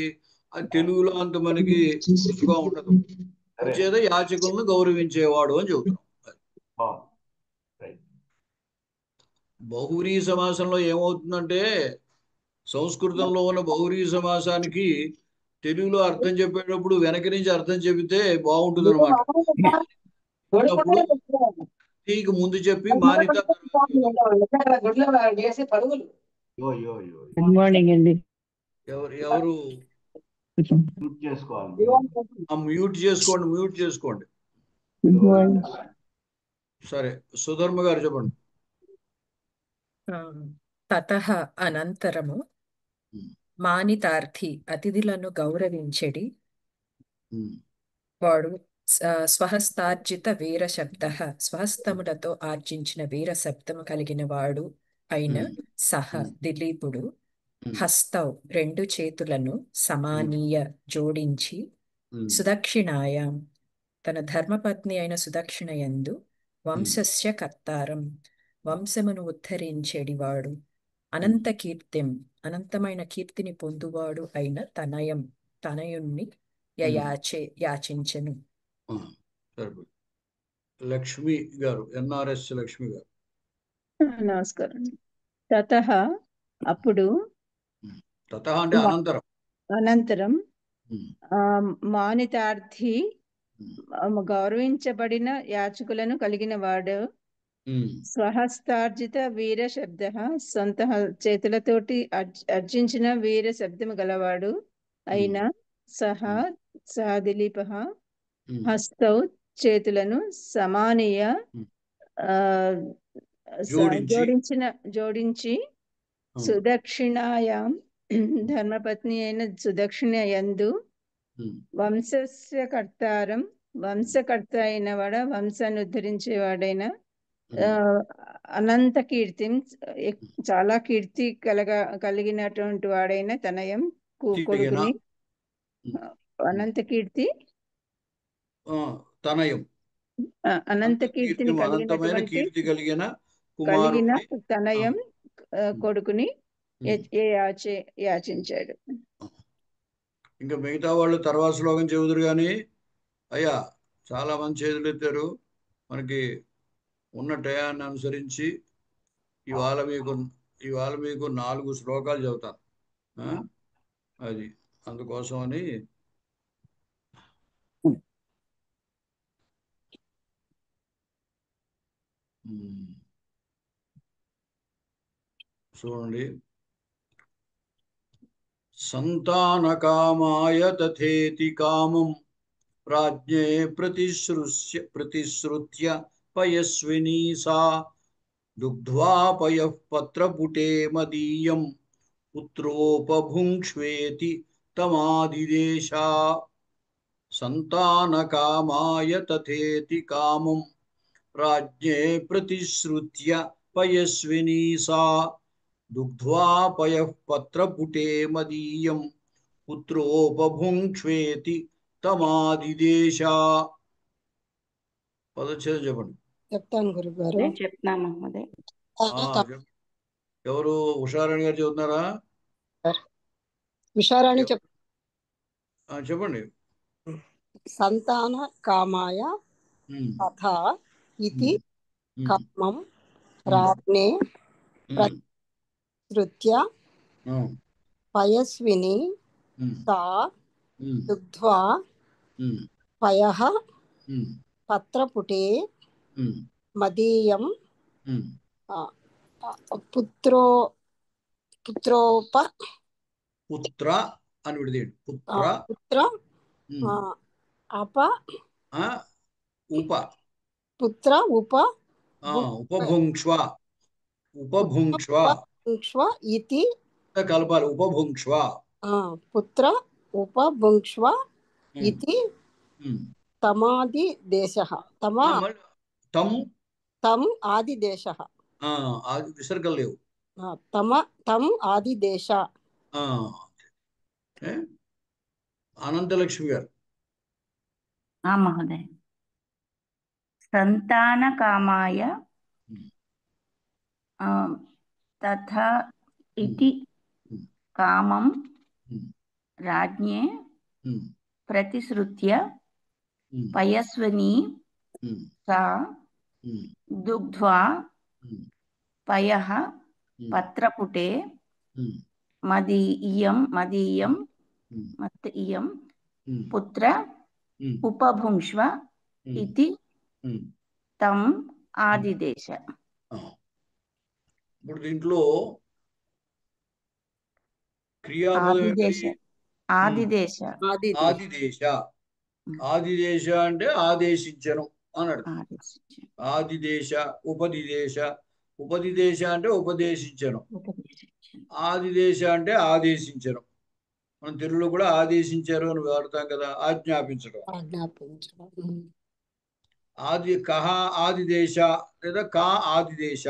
అది తెలుగులో అంత మనకి గుర్తుగా ఉండదు. చేత యాచకులను గౌరవించేవాడు అని చెబుతాం. బహువ్రీహి సమాసంలో ఏమవుతుందంటే, సంస్కృతంలో ఉన్న బహువ్రీహి సమాసానికి తెలుగులో అర్థం చెప్పేటప్పుడు వెనక నుంచి అర్థం చెబితే బాగుంటుంది అనమాట. ముందు చెప్పి మానిత ఎవరు మ్యూట్ చేసుకోండి. సరే, సుధర్మ గారు చెప్పండి. తతః అనంతరము మానితార్థి అతిథులను గౌరవించెడి వాడు స్వహస్తార్జిత వీరశబ్ద స్వహస్తములతో ఆర్జించిన వీరశబ్దము కలిగిన వాడు అయిన సహ దిలీపుడు హస్తౌ రెండు చేతులను సమానీయ జోడించి సుదక్షిణాయాం తన ధర్మపత్ని అయిన సుదక్షిణ యందు వంశస్య కర్తారం వంశమును ఉద్ధరించెడివాడు అనంత కీర్తిం అనంతమైన కీర్తిని పొందువాడు అయిన తనయుణ్ణి యయాచే యాచించెను. సరిపోయింది. లక్ష్మి గారు, ఎన్ఆర్ఎస్ లక్ష్మి గారు. నమస్కారం. తతః అప్పుడు, తతః అంటే అనంతరం, అనంతరం మానితార్థి గౌరవించబడిన యాచకులను కలిగిన వాడు, స్వహస్తార్జిత వీర శబ్ద, సొంత చేతులతోటి అర్జించిన వీర శబ్దము గలవాడు అయిన సహ దిలీప హస్తౌ చేతులను సమానీయ జోడించి సుదక్షిణాయాం ధర్మపత్ని అయిన సుదక్షిణ యందు వంశస్య కర్తారం, వంశకర్త అయిన వాడ, వంశాన్ని ఉద్ధరించేవాడైన అనంత కీర్తి, చాలా కీర్తి కలిగినటువంటి వాడైన తనయం కొడుకుని, అనంత కీర్తి తనయం, అనంత కీర్తిని కలిగిన తనయం కొడుకుని యాచించాడు. ఇంకా మిగతా వాళ్ళు తర్వాత శ్లోకం చెబుదురు కానీ, అయ్యా చాలా మంది చేతులు ఎత్తారు. మనకి ఉన్న టయాన్ని అనుసరించి ఇవాళ మీకు 4 శ్లోకాలు చెబుతాను. అది అందుకోసమని చూడండి. సంతానకామాయ తథేతి కామం రాజ్ఞే ప్రతిశ్రుత్య పయస్వినీ సా దుగ్ధ్వా పయః పత్రపుటే మదీయం పుత్రోపభుంక్ష్వేతి తమాదిదేశా. సంతానకామాయ తథేతి కామం రాజ్ఞే ప్రతిశ్రుత్య పయస్వినీ సా దుగ్ధ్వా పయః పత్రపుటే మదీయం పుత్రోపభుంక్ష్వేతి తమాదిదేశా. పదచ్ఛేదం చెప్పండి. చెప్తాను గురుగారు. నేను చెప్తున్నాను మహోదయ్. ఎవరు? ఉషారాణి గారు చెబుతున్నారా? ఉషారాణి చెప్పండి. సంతాన కామాయ తథా ఇతి కామం రాజ్ఞే ప్రతిశ్రుత్య పయస్విని సా దుగ్ధ్వా పయః పత్రపుటే మదీయం పుత్ర అని విడదీయండి. పుత్ర ఉపభుంక్ష్వ ఇతి కలపాలి. ఉపభుంక్ష్వ పుత్ర ఉపభుంక్ష్వ ఇతి తమాదిదేశః. తం ఆదిదేశః. విసర్గలు లేవు. తం ఆదిదేశ. అనంతలక్ష్మి గారు. మహోదయ్. సంతానకామాయ తథా ఇతి కామం రాజ్ఞే ప్రతిశ్రుత్య పయస్వినీ సా దుగ్ధ్వా పయః పత్రపుటే మదీయం పుత్ర ఉపభుంక్ష్వ ఇతి తం ఆదిదేశ. ఇప్పుడు దీంట్లో క్రియాపదం ఆదిదేశ అంటే ఆదేశించను అన్నాడు. ఆదిదేశ, ఉపదిదేశ అంటే ఉపదేశించను, ఆదిదేశ అంటే ఆదేశించను. మనం తెలుగులో కూడా ఆదేశించారు అని వాడతాం కదా, ఆజ్ఞాపించడం. ఆదిదేశ లేదా కా ఆదిదేశ,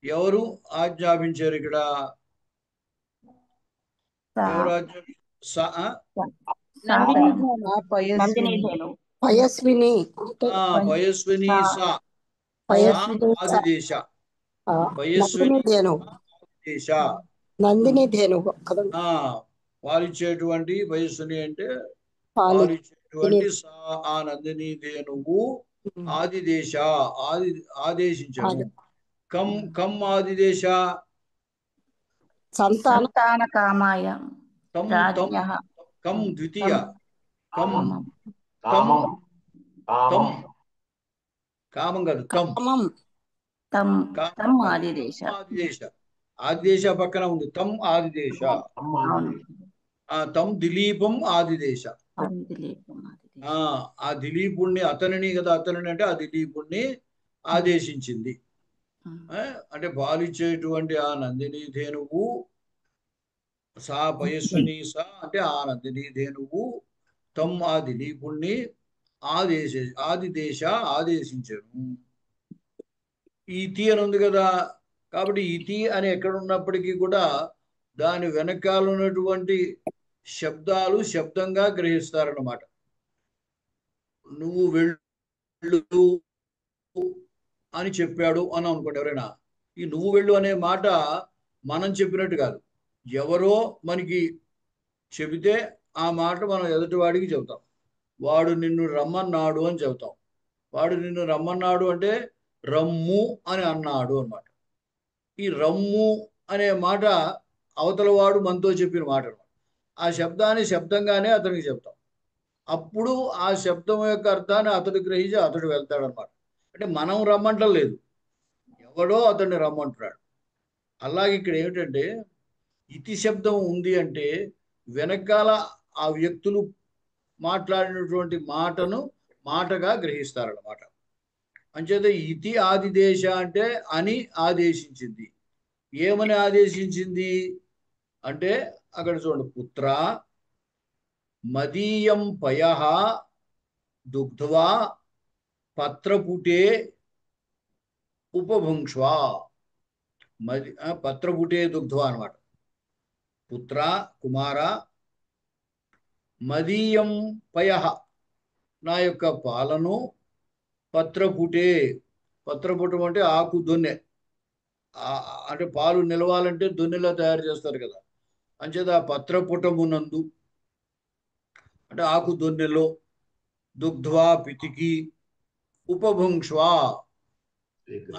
ఎవరు ఆజ్ఞాపించారు ఇక్కడ? ఎవరు పయస్విని ఆదిదేశ. నందిని ధేను పాలిచ్చేటువంటి పయస్విని అంటే అటువంటి ఆ నందిని ధేనువు ఆదిదేశ ఆదేశించను. కం ఆదిదేశ సంతాన కామాయ కం ద్వితీయ కామం కాదు తం ఆదిదేశ ఆదిదేశ పక్కన ఉంది. తం ఆదిదేశ తం దిలీపం ఆదిదేశ. ఆ దిలీపుణ్ణి అతనిని కదా, అతనిని అంటే ఆ దిలీపుణ్ణి ఆదేశించింది. అంటే పాలిచ్చేటువంటి ఆ నందిని ధేనువు సా పయస్విని సా అంటే ఆ నందిని ధేనువు తం ఆ దిలీపుణ్ణి ఆదిదేశ ఆదేశించను. ఇతి అని ఉంది కదా, కాబట్టి ఇతి అని ఎక్కడ ఉన్నప్పటికీ కూడా దాని వెనకాల ఉన్నటువంటి శబ్దాలు శబ్దంగా గ్రహిస్తారన్నమాట. నువ్వు వెళ్ళు అని చెప్పాడు అని అనుకోండి ఎవరైనా, ఈ నువ్వు వెళ్ళు అనే మాట మనం చెప్పినట్టు కాదు, ఎవరో మనకి చెబితే ఆ మాట మనం ఎదుటివాడికి చెబుతాం. వాడు నిన్ను రమ్మన్నాడు అని చెబుతాం. వాడు నిన్ను రమ్మన్నాడు అంటే రమ్ము అని అన్నాడు అన్నమాట. ఈ రమ్ము అనే మాట అవతల వాడు మనతో చెప్పిన మాట అన్నమాట. ఆ శబ్దాన్ని శబ్దంగానే అతనికి చెప్తాం. అప్పుడు ఆ శబ్దం యొక్క అర్థాన్ని అతడు గ్రహించి అతడు వెళ్తాడనమాట. అంటే మనం రమ్మంటం లేదు, ఎవడో అతన్ని రమ్మంటున్నాడు. అలాగే ఇక్కడ ఏమిటంటే ఇతి శబ్దం ఉంది అంటే వెనకాల ఆ వ్యక్తులు మాట్లాడినటువంటి మాటను మాటగా గ్రహిస్తారన్నమాట. అంచేత ఇతి ఆదిదేశ అంటే అని ఆదేశించింది. ఏమని ఆదేశించింది అంటే అక్కడ చూడండి, పుత్ర మదీయం పయః దుగ్ధ్వా పత్రపుటే ఉపభుంక్ష్వా. పత్రపుటే దుగ్ధ్వా అన్నమాట. పుత్ర కుమార మదీయం పయః నా యొక్క పాలను పత్రపుటే, పత్రపుటం అంటే ఆకు దొన్నె, అంటే పాలు నిలవాలంటే దొన్నెలా తయారు చేస్తారు కదా, అంచేత ఆ పత్రపుటమునందు అంటే ఆకు దొన్నెలో దుగ్ధ్వా పితికి ఉపభుంక్ష్వా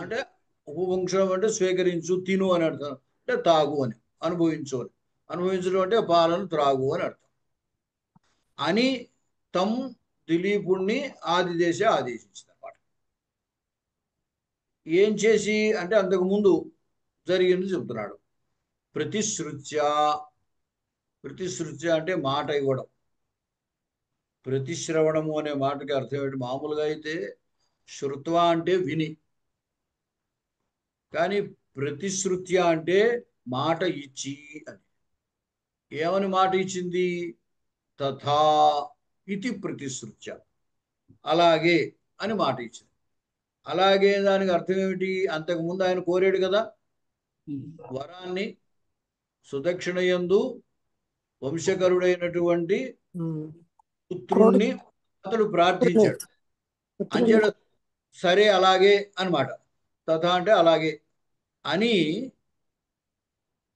అంటే ఉపభుంక్షం అంటే స్వీకరించు, తిను అని అర్థం. అంటే తాగు అని, అనుభవించు అని. అనుభవించడం అంటే పాలను త్రాగు అని అర్థం. అని తం దిలీపుణ్ణి ఆదిదేశ ఆదేశించింది అన్నమాట. ఏం చేసి అంటే అంతకుముందు జరిగింది చెబుతున్నాడు. ప్రతిశ్రుత్య, ప్రతిశ్రుత్య అంటే మాట ఇవ్వడం. ప్రతిశ్రవణము అనే మాటకి అర్థం ఏంటి? మామూలుగా అయితే శృత్వ అంటే విని, కానీ ప్రతిశ్రుత్య అంటే మాట ఇచ్చి అని. ఏమని మాట ఇచ్చింది? తథా ఇతి ప్రతిశ్రుత్య, అలాగే అని మాట ఇచ్చింది. అలాగే దానికి అర్థం ఏమిటి? అంతకుముందు ఆయన కోరాడు కదా వరాన్ని, సుదక్షిణయందు వంశకరుడైనటువంటి పుత్రుణ్ణి అతడు ప్రార్థించాడు. అంచేత సరే అలాగే అన్నమాట. తథా అంటే అలాగే అని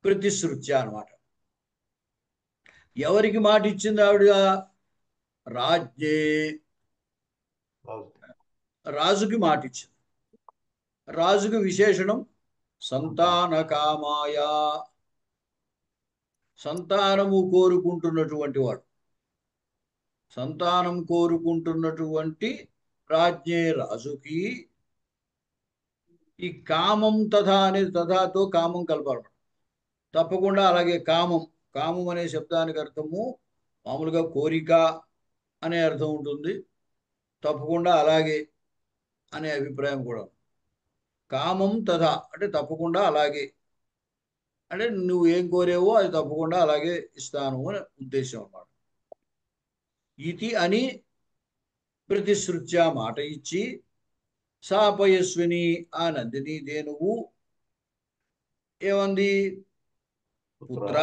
ప్రతిశ్రుత్య అన్నమాట. ఎవరికి మాట ఇచ్చింది ఆవిడ? రాజ్ఞే, రాజుకి మాట ఇచ్చింది. రాజుకి విశేషణం సంతాన కామాయ, సంతానము కోరుకుంటున్నటువంటి వాడు, సంతానం కోరుకుంటున్నటువంటి రాజ్ఞే రాజుకి ఈ కామం తథా అనేది, తథాతో కామం కలపాలన్నమాట. తప్పకుండా అలాగే కామం, కామం అనే శబ్దానికి అర్థము మామూలుగా కోరిక అనే అర్థం ఉంటుంది, తప్పకుండా అలాగే అనే అభిప్రాయం కూడా. కామం తథా అంటే తప్పకుండా అలాగే, అంటే నువ్వు ఏం కోరేవో అది తప్పకుండా అలాగే ఇస్తాను అని ఉద్దేశం అన్నమాట. ఇతి అని ప్రతిశ్రుత్య మాట ఇచ్చి సా పయస్విని ఆ నందిని ధేనువు ఏమంది? పుత్ర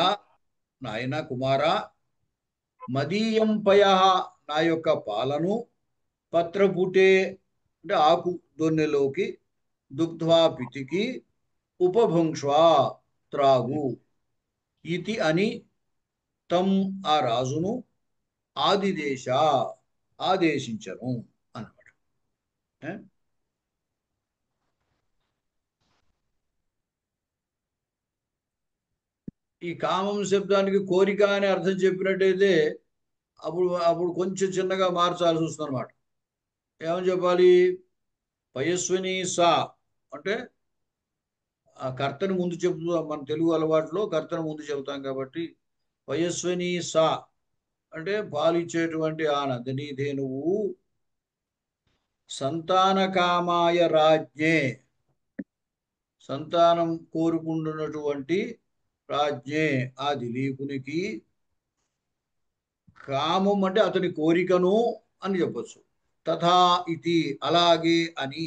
నాయన కుమార మదీయం పయః నా యొక్క పాలను పత్రపుటే అంటే ఆకు దొన్నెలోకి దుగ్ధ్వా పితికి ఉపభుంక్ష్వా త్రాగు. ఇతి అని తం ఆ రాజును ఆదిదేశ ఆదేశించను అన్నమాట. ఈ కామం శబ్దానికి కోరిక అనే అర్థం చెప్పినట్టయితే అప్పుడు అప్పుడు కొంచెం చిన్నగా మార్చాల్సి వస్తుంది అనమాట. ఏమని చెప్పాలి? పయస్విని సా అంటే ఆ కర్తను ముందు చెబుతూ, మన తెలుగు అలవాట్లో కర్తను ముందు చెబుతాం కాబట్టి పయస్విని సా అంటే పాలిచ్చేటువంటి ఆ నందిని ధేనువు సంతానకామాయ రాజ్ఞే, సంతానం కోరుకుంటున్నటువంటి రాజ్ఞే ఆ దిలీపునికి, కామం అంటే అతని కోరికను అని చెప్పచ్చు. తథా ఇతి అలాగే అని,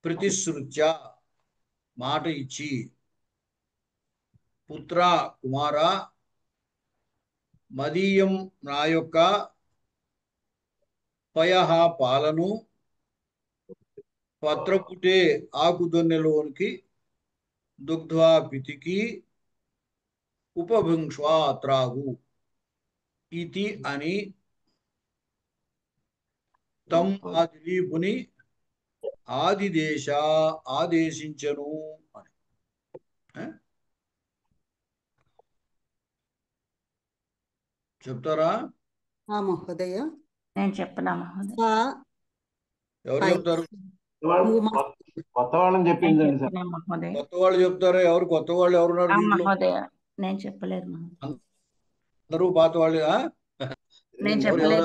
ప్రతిశ్రుత్య మాట ఇచ్చి, పుత్ర కుమార మదీయం నా యొక్క పయః పాలను పత్రపుటే ఆకుదొన్నెలోనికి దుగ్ధ్వా పితికి ఉపభుంక్ష్వా త్రాగు ఇతి అని తం ఆ దిలీపుని ఆదిదేశ ఆదేశించను అని. చెప్తారా? మహోదయ నేను చెప్పనా మహోదయ? ఎవరు చెప్తారు? కొత్త వాళ్ళని చెప్పిందండి సార్. మహోదయ కొత్త వాళ్ళు చెప్తారా? ఎవరు కొత్త వాళ్ళు ఎవరున్నారు దీంట్లో? మహోదయ నేను చెప్పలేదు మహోదయ. అందరూ పాత వాళ్ళే. నేను ఎవరు చెప్పలేదు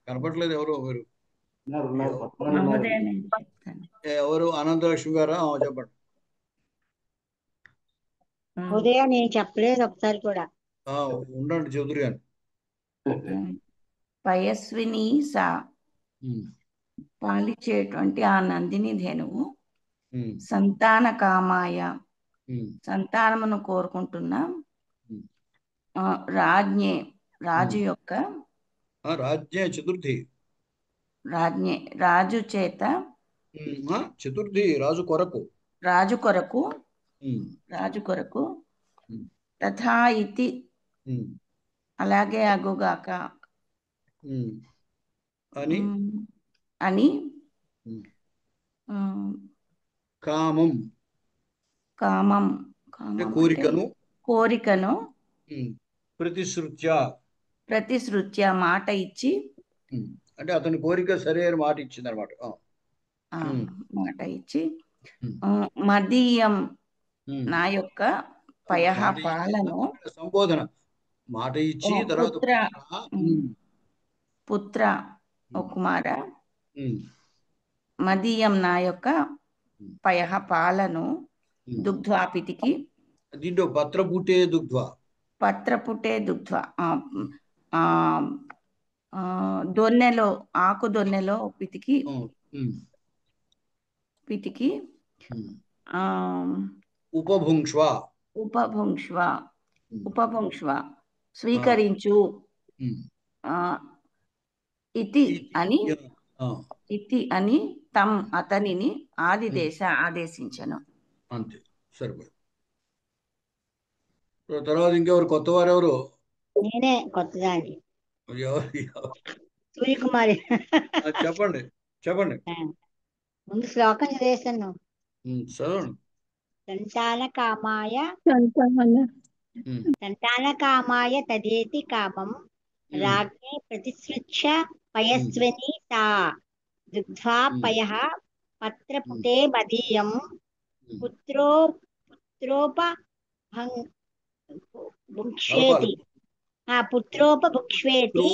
కనపట్లేదు ఎవరు మీరు? మహోదయ నేను చెప్తాను. ఎవరు? అనంతలక్ష్మి గారా? చెప్పండి. ఉదయం నేను చెప్పలేదు ఒకసారి కూడా. ఉండండి చౌదరి గారు. పయస్విని సా పాలిచ్చేటువంటి ఆ నందిని ధేనువు సంతాన కామాయ సంతానమును కోరుకుంటున్న రాజ్ఞే రాజు యొక్క రాజ్ఞే చతుర్థి రాజ్ఞే రాజు చేత చతుర్థి రాజు కొరకు రాజు కొరకు తథా ఇతి అలాగే అగుగాక అని కామం కోరికను ప్రతిశ్రుత్య మాట ఇచ్చి, అంటే అతని కోరిక సరే అని మాట ఇచ్చింది అనమాట. మాట ఇచ్చి మదీయం నా యొక్క పయః పాలను సంబోధన మాట ఇచ్చి తర్వాత పుత్ర ఓ కుమార మదీయం నా యొక్క పయః పాలను దుగ్ధ్వా పితికి, దీంట్లో పత్రపుటే దుగ్ధ్వా దొన్నెలో ఆకు దొన్నెలో పితికి ఉపభుంక్ష్వ స్వీకరించు ఇతి అని తం అతనిని ఆదిదేశ ఆదేశించను. అంతే సరిపోయి. తర్వాత ఇంకెవరు కొత్త వారు? ఎవరు? నేనే కొత్తదాన్ని. సూర్యకుమారి. చెప్పండి చెప్పండి. ముందు శ్లోకం చదివేశాను. చదవండి. సంతానకామాయ తదేతి కామం రాజ్ఞే ప్రతిసృచ్య పయస్విని తా దుగ్ధ్వా పయః పత్రపుటే మదీయం పుత్రోపభుంక్ష్వేతి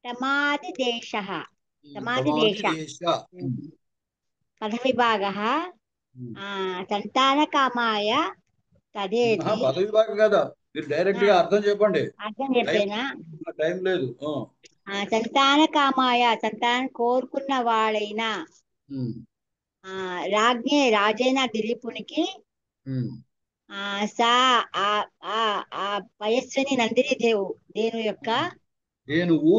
తమాదిదేశః పదవిభాగః సంతానకామాయ తదేతి. పదవిభాగం కదా, మీరు డైరెక్ట్ గా అర్థం చెప్పండి. అర్థం చెప్పేనా? టైం లేదు. సంతానకామాయ సంతానం కోరుకున్న వాడైన రాజ్ఞే రాజైన దిలీపునికి సా ఆ పయస్విని నందిని ధేనువు యొక్క ధేనువు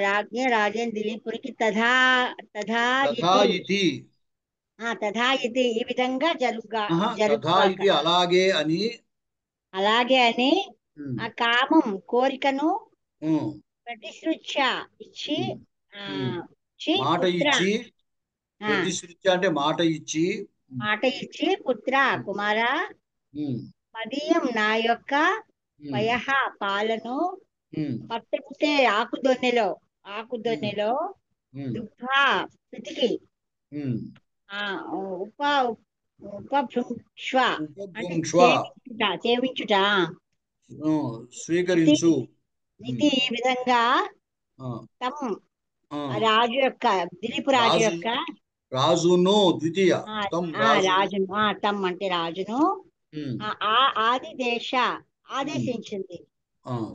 రాజ్ఞ రాజేన్ దిలీపునికి తథా తథా తథా ఇతి ఇతి తథా ఇది ఈ విధంగా తథా జరుగుగాక ఇది అలాగే అని అలాగే అని ఆ కామం కోరికను ప్రతిసృత్య ఇచ్చి మాట పుత్ర ఇచ్చి ప్రతిసృత్య అంటే మాట ఇచ్చి పుత్ర కుమార మదీయం నా యొక్క పయః పాలను పట్టుకుంటే ఆకుదొన్నెలో దుగ్ధా పితికి ఉపభృంక్ష్వ సేవించుట స్వీకరించు ఇది ఈ విధంగా రాజు యొక్క దిలీపు రాజు యొక్క రాజును ద్వితీయ రాజును తమ్ అంటే రాజును ఆదేశించింది.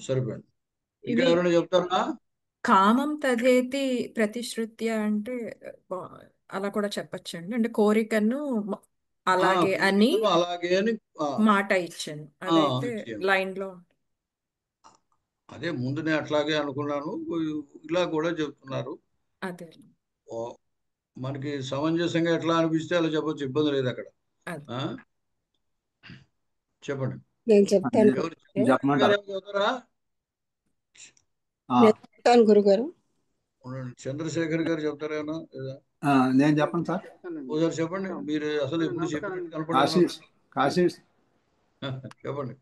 సరిపోయింది. ఇంకా ఎవరైనా చెప్తారా? కామం తదేతి ప్రతిశ్రుత్య అంటే అలా కూడా చెప్పచ్చండి. అంటే కోరికను అలాగే అని మాట ఇచ్చాను. అదైతే లైన్ లో అదే ముందునే అట్లాగే అనుకున్నాను. ఇలా కూడా చెప్తున్నారు. అదే మనకి సమంజసంగా ఎట్లా అనిపిస్తే అలా చెప్పచ్చు, ఇబ్బంది లేదు అక్కడ. చెప్పండి. నేను చెప్తాను గురుగారు. చంద్రశేఖర్ గారు చెప్తారేమో. నేను చెప్పను సార్. ఒకసారి చెప్పండి. మీరు అసలు ఎప్పుడు చెప్పినట్టు కనపడలేదు. చెప్పండి.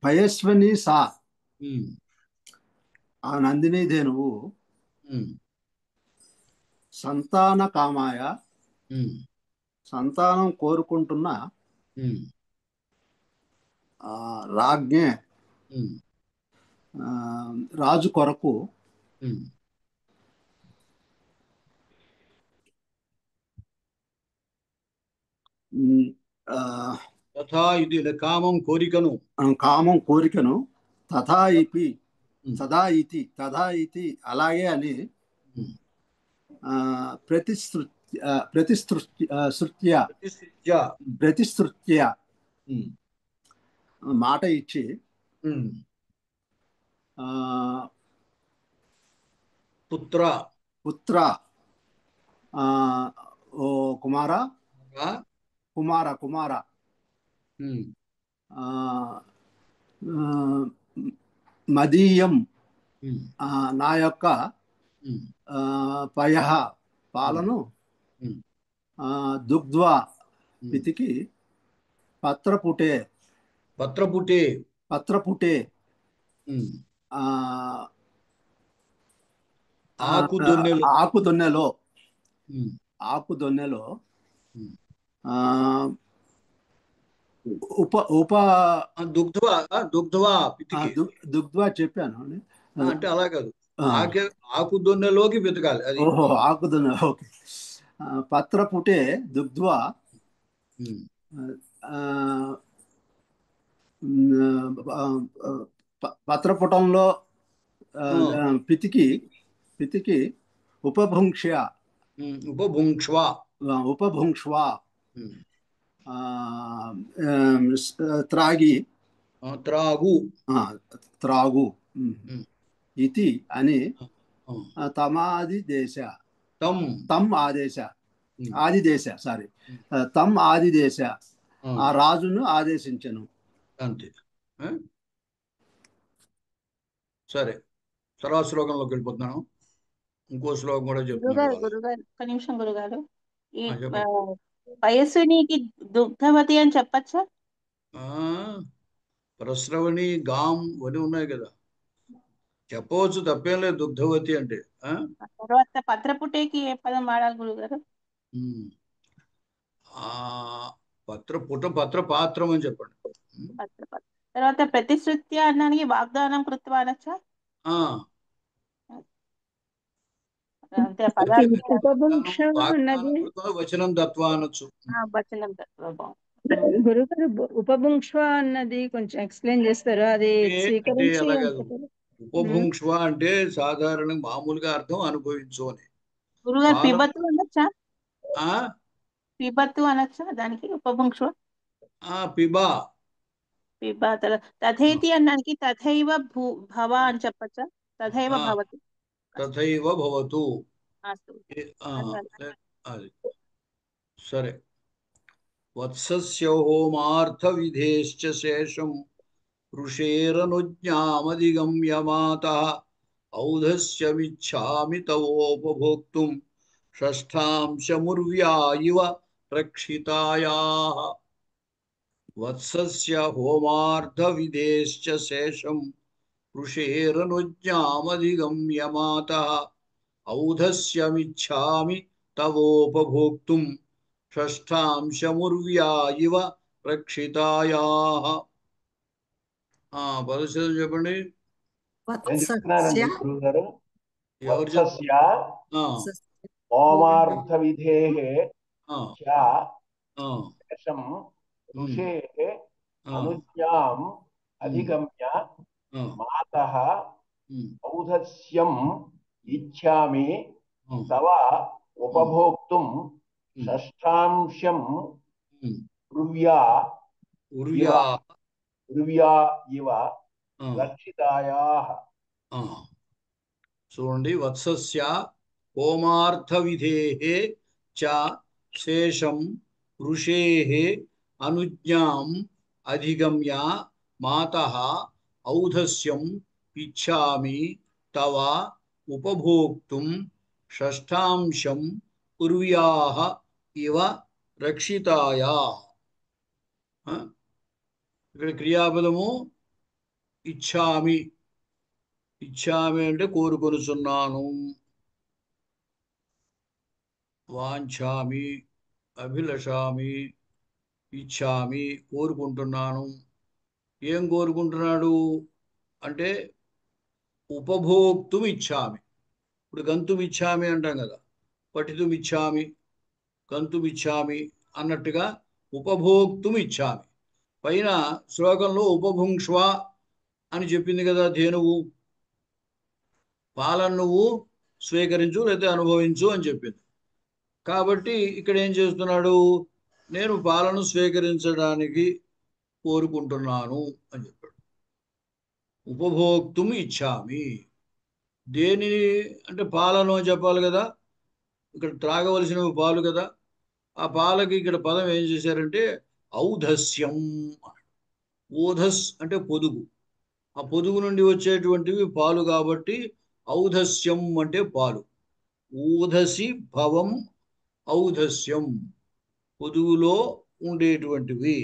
పయస్వని సా ఆ నందిని ధేనువు సంతాన కామాయ సంతానం కోరుకుంటున్న రాజ్ఞే రాజు కొరకు తథా ఇది కామం కోరికను తథా ఇతి అలాగే అని ప్రతిశ్రుత్య మాట ఇచ్చి పుత్ర ఓ కుమార మదీయం నా యొక్క పయః పాలను దుగ్ధ్వా పితికి పత్రపుటే ఆకుదొన్నెలో దుగ్ధ్వా చెప్పాను అంటే అలా కాదు, ఆకుదొన్నెలోకి వెతకాలి. అది ఓహో ఆకుదొన్నె. ఓకే. పత్రపుటే దుగ్ధ్వా పత్రపుటంలో పితికి ఉపభుంక్ష్వ త్రాగు ఇది అని తమ్ ఆదిదేశ ఆ రాజును ఆదేశించను. అంతే. సరే, తర్వాత శ్లోకంలోకి వెళ్ళిపోతున్నాను. ఇంకో శ్లోకం కూడా చెప్తున్నాను. గురుగారు ఒక నిమిషం గురుగారు. ఈ పయస్వినికి దుగ్ధవతి అని చెప్పచ్చా? ప్రస్రవణి గాం అని ఉన్నాయి కదా, చెప్పవచ్చు, తప్పేం లేదు. దుగ్ధవతి అంటే తర్వాత పత్రపుటేకి ఏ పదం వాడాలి గురుగారు? పత్రపాత్రం అని చెప్పండి. తర్వాత ప్రతిశ్రుత్య అన్నానికి వాగ్దానం కృత్వా అనొచ్చా? వచనం దత్వా అనొచ్చు. గురుగారు ఉపభుంక్ష్వ అన్నది కొంచెం ఎక్స్ప్లెయిన్ చేస్తారా? అది ఉపభుంక్ష్వ అంటే సాధారణంగా మామూలుగా అర్థం అనుభవించు అని. గురుగారు పిబత్తు అనొచ్చా? పిబత్తు అనొచ్చా దానికి ఉపభుంక్ష్వ? పిబా పిబాతల తథేతి అన్నానికి తథైవ భవ అని చెప్పచ్చా? తథైవ భవతు. తథైవ భవతు. అస్తు. అది సరే. వత్సస్య హోమార్థ విధేశ్చ శేషం ఋషేరనుజ్ఞామధిగమ్య మాతః ఔధస్యమిచ్ఛామి తవోపభోక్తుం షష్ఠాంశముర్వ్యా ఇవ రక్షితాయాః. వత్సస్య హోమార్థ విధేశ్చ శేషం ఋషేరనుజ్ఞామధిగమ్య మాతః ఔధస్యమిచ్ఛామి తవోపభోక్తుం షష్ఠాంశముర్వ్యా ఇవ రక్షితాయాః. పదశీలం చెప్పండి. హోమార్థ విధేః శేషం ఋషేః అనుజ్ఞాం అధిగమ్య మాతః ఔధస్యం ఇచ్ఛామి తవ ఉపభోక్తుం షష్ఠాంశం రువ్యా ఇవ రక్షితాయాః. చూడండి. వత్సస్య హోమార్థ విధేః చ శేషం ఋషేః అనుజ్ఞాం అధిగమ్య మాతః ఔధస్యం ఇచ్ఛామి తవ ఉపభోక్తుం షష్ఠాంశం కుర్వ్యాః ఇవ రక్షితాయాః. ఇక్కడ క్రియాపదము ఇచ్ఛామి. ఇచ్ఛామి అంటే కోరుకొనుచున్నాను. వాంఛామి, అభిలషామి, ఇచ్ఛామి కోరుకుంటున్నాను. ఏం కోరుకుంటున్నాడు అంటే ఉపభోక్తుం ఇచ్ఛామి. ఇప్పుడు గంతుం ఇచ్ఛామి అంటాం కదా, పఠితుం ఇచ్ఛామి, గంతుం ఇచ్ఛామి అన్నట్టుగా ఉపభోక్తుం ఇచ్ఛామి. పైన శ్లోకంలో ఉపభుంక్ష్వ అని చెప్పింది కదా ధేనువు. పాలను నువ్వు స్వీకరించు లేదా అనుభవించు అని చెప్పింది. కాబట్టి ఇక్కడ ఏం చేస్తున్నాడు, నేను పాలను స్వీకరించడానికి కోరుకుంటున్నాను అని చెప్పాడు. ఉపభోక్తుం ఇచ్ఛామి. దేనిని అంటే పాలను అని చెప్పాలి కదా, ఇక్కడ త్రాగవలసినవి పాలు కదా. ఆ పాలకి ఇక్కడ పదం ఏం చేశారంటే ఔధస్యం. ఓధస్ అంటే పొదుగు. ఆ పొదుగు నుండి వచ్చేటువంటివి పాలు కాబట్టి ఔధస్యం అంటే పాలు. ఊధసి భవం ఔధస్యం, పొదుగులో ఉండేటువంటివి.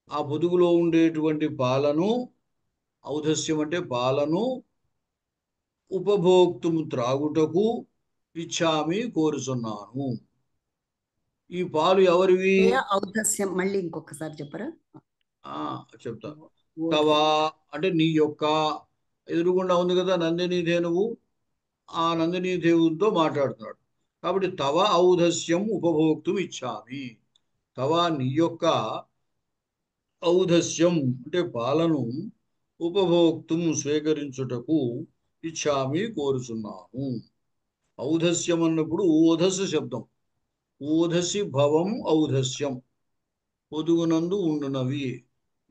ఆ పొదుగులో ఉండేటువంటి పాలను, ఔధస్యం అంటే పాలను, ఉపభోక్తుము త్రాగుటకు ఇచ్ఛామి కోరుచున్నాను. ఈ పాలు ఎవరివి? ఔధస్యం మళ్ళీ ఇంకొకసారి చెప్పరా? చెప్తాను. తవా అంటే నీ యొక్క. ఎదురుగుండా ఉంది కదా నందిని ధేనువు, ఆ నందిని దేవునితో మాట్లాడుతున్నాడు. కాబట్టి తవ ఔధస్యం ఉపభోక్తుం ఇచ్ఛామి. తవ నీ యొక్క ఔధస్యం అంటే పాలను ఉపభోక్తుం స్వీకరించుటకు ఇచ్ఛామి కోరుచున్నాను. ఔధస్యం అన్నప్పుడు ఓధస్సు శబ్దం. ఓధసి భవం ఔధస్యం, పొదుగునందు ఉండునవి.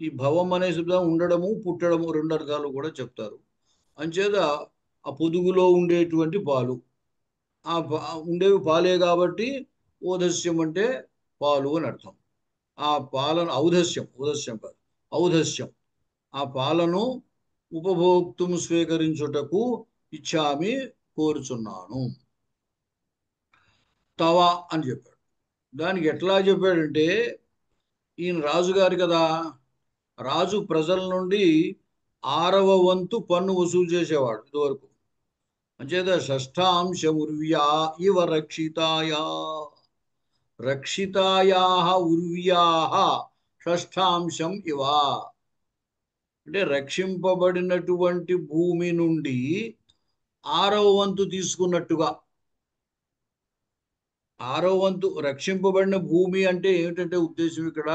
ఈ భవం అనే శబ్దం ఉండడము పుట్టడము రెండు అర్థాలు కూడా చెప్తారు. అంచేత ఆ పొదుగులో ఉండేటువంటి పాలు, ఆ ఉండేవి పాలే కాబట్టి ఓధస్యం అంటే పాలు అని అర్థం. ఆ పాలను ఔధస్యం, ఓధస్యం కాదు ఔధస్యం, ఆ పాలను ఉపభోక్తుం స్వీకరించుటకు ఇచ్ఛామి కోరుచున్నాను. తవ అని చెప్పాడు. దానికి ఎట్లా చెప్పాడంటే, ఈయన రాజుగారు కదా, రాజు ప్రజల నుండి 6వ వంతు పన్ను వసూలు చేసేవాడు ఇదివరకు. అంచేత షష్ఠాంశముర్వ్యా ఇవ రక్షితాయా. రక్షితాయాః ఉర్వ్యాః షష్ఠాంశం ఇవ అంటే రక్షింపబడినటువంటి భూమి నుండి 6వ వంతు తీసుకున్నట్టుగా. 6వ వంతు రక్షింపబడిన భూమి అంటే ఏమిటంటే ఉద్దేశం ఇక్కడ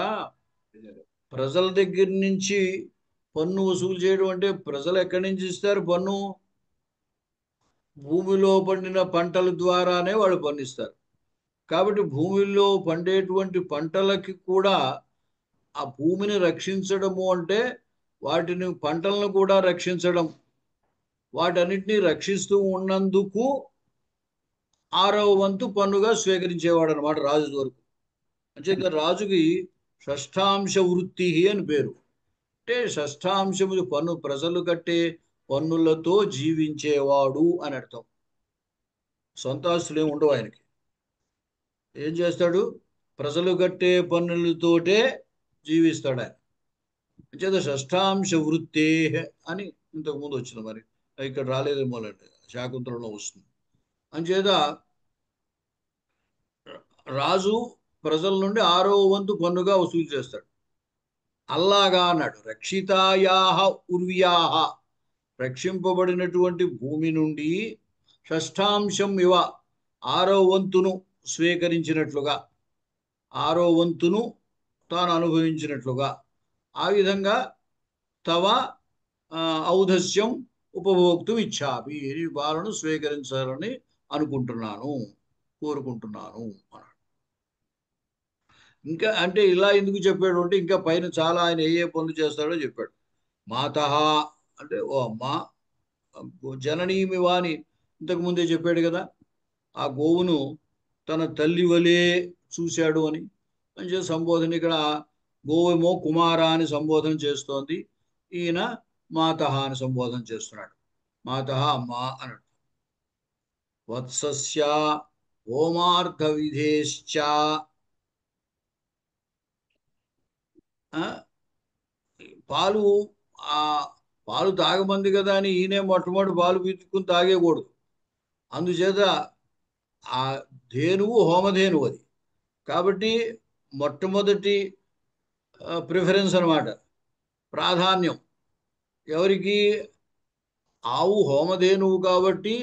ప్రజల దగ్గర నుంచి పన్ను వసూలు చేయడం. అంటే ప్రజలు ఎక్కడి నుంచి ఇస్తారు పన్ను? భూమిలో పండిన పంటల ద్వారానే వాళ్ళు పన్నిస్తారు. కాబట్టి భూమిలో పండేటువంటి పంటలకి కూడా ఆ భూమిని రక్షించడము అంటే వాటిని పంటలను కూడా రక్షించడం, వాటన్నిటిని రక్షిస్తూ ఉన్నందుకు 6వ వంతు పన్నుగా స్వీకరించేవాడు అనమాట రాజు వరకు. అంటే రాజుకి షష్ఠాంశ వృత్తి అని పేరు. అంటే షష్ఠాంశములు పన్ను, ప్రజలు కట్టే పన్నులతో జీవించేవాడు అని అర్థం. సొంత ఆస్తులు ఏమి ఉండవు ఆయనకి. ఏం చేస్తాడు? ప్రజలు కట్టే పన్నులతోటే జీవిస్తాడు ఆయన. అంచేత షష్ఠాంశ వృత్తే అని ఇంతకు ముందు వచ్చింది, మరి ఇక్కడ రాలేదేమో లేండి, శాకుంతలంలో వస్తుంది. అంచేత రాజు ప్రజల నుండి 6వ వంతు పన్నుగా వసూలు చేస్తాడు. అల్లాగా అన్నాడు, రక్షితాయాహ ఉర్వ్యాహ, రక్షింపబడినటువంటి భూమి నుండి షష్ఠాంశం ఇవ, 6వ వంతును స్వీకరించినట్లుగా, 6వ వంతును తాను అనుభవించినట్లుగా, ఆ విధంగా తవ ఔదస్యం ఉపభోక్తు ఇచ్చాపి, ఈ పాలను స్వీకరించాలని అనుకుంటున్నాను, కోరుకుంటున్నాను అన్నాడు. ఇంకా అంటే ఇలా ఎందుకు చెప్పాడు అంటే, ఇంకా పైన చాలా ఆయన ఏ పనులు చేస్తాడో చెప్పాడు. మాతః అంటే ఓ అమ్మ, జననీమి వాని ఇంతకుముందే చెప్పాడు కదా, ఆ గోవును తన తల్లి వలే చూశాడు అని. మంచి సంబోధన ఇక్కడ గోవేమో కుమార అని సంబోధన చేస్తోంది, ఈయన మాతః అని సంబోధన చేస్తున్నాడు. మాతః అమ్మ అన్నాడు. వత్సస్య హోమార్థ విధేశ్చ, పాలు పాలు తాగమంది కదా అని ఈయనే మొట్టమొదటి పాలు పీల్చుకుని తాగేకూడదు. అందుచేత ఆ ధేనువు హోమధేనువు అది కాబట్టి మొట్టమొదటి ప్రిఫరెన్స్ అన్నమాట, ప్రాధాన్యం ఎవరికి? ఆవు హోమధేనువు కాబట్టి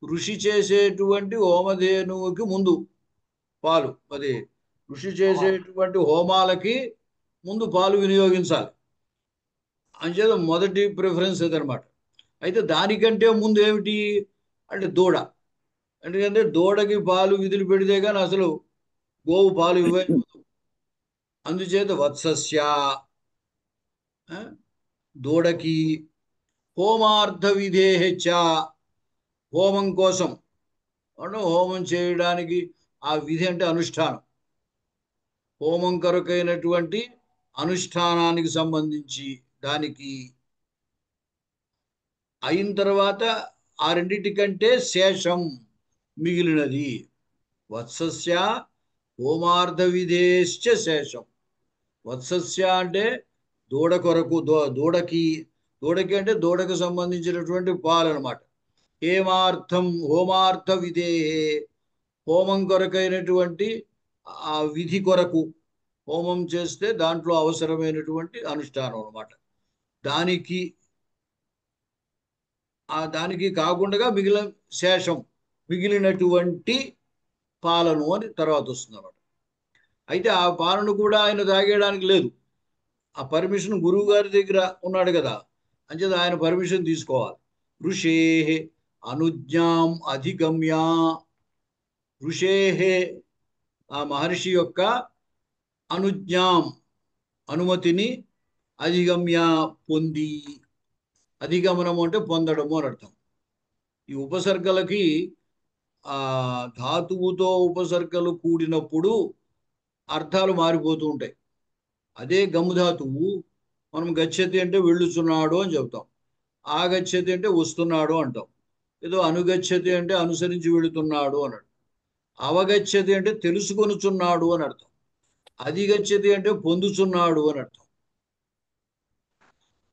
ఋషి చేసేటువంటి హోమధేనువుకి ముందు పాలు, అది ఋషి చేసేటువంటి హోమాలకి ముందు పాలు వినియోగించాలి. అంచేత మొదటి ప్రిఫరెన్స్ అదనమాట. అయితే దానికంటే ముందు ఏమిటి అంటే దూడ. ఎందుకంటే దూడకి పాలు విధులు పెడితే కానీ అసలు గోవు పాలు ఇవ్వదు. అందుచేత వత్సస్య దూడకి, హోమార్థ విధేహెచ్చ, హోమం కోసం అంటే హోమం చేయడానికి ఆ విధి అంటే అనుష్ఠానం, హోమం కొరకైనటువంటి అనుష్ఠానానికి సంబంధించి దానికి అయిన తర్వాత ఆ రెండింటికంటే శేషం మిగిలినది. వత్సస్య హోమార్థ విధేశ్చ శేషం. వత్సస్య అంటే దూడ కొరకు, దూడకి అంటే దూడకు సంబంధించినటువంటి పాలు అనమాట. హోమార్థ విధేహే, హోమం కొరకైనటువంటి ఆ విధి కొరకు, హోమం చేస్తే దాంట్లో అవసరమైనటువంటి అనుష్ఠానం అనమాట. దానికి కాకుండా మిగిలిన శేషం, మిగిలినటువంటి పాలను అని తర్వాత వస్తుంది అన్నమాట. అయితే ఆ పాలను కూడా ఆయన తాగేయడానికి లేదు, ఆ పర్మిషన్ గురువు గారి దగ్గర ఉన్నాడు కదా, అంచేత ఆయన పర్మిషన్ తీసుకోవాలి. ఋషే అనుజ్ఞాం అధిగమ్య, ఋషేహే ఆ మహర్షి యొక్క అనుజ్ఞాం అనుమతిని, అధిగమ్య పొంది, అధిగమనము అంటే పొందడము అని అర్థం. ఈ ఉపసర్గలకి ధాతువుతో ఉపసర్గలు కూడినప్పుడు అర్థాలు మారిపోతూ ఉంటాయి. అదే గమ్ముధాతువు మనం గచ్చతి అంటే వెళ్ళుచున్నాడు అని చెప్తాం, ఆగచ్చతి అంటే వస్తున్నాడు అంటాం, ఏదో అనుగచ్చతి అంటే అనుసరించి వెళుతున్నాడు అన్నాడు, అవగచ్చతి అంటే తెలుసుకొనుచున్నాడు అని అర్థం, అధిగచ్చతి అంటే పొందుచున్నాడు అని అర్థం.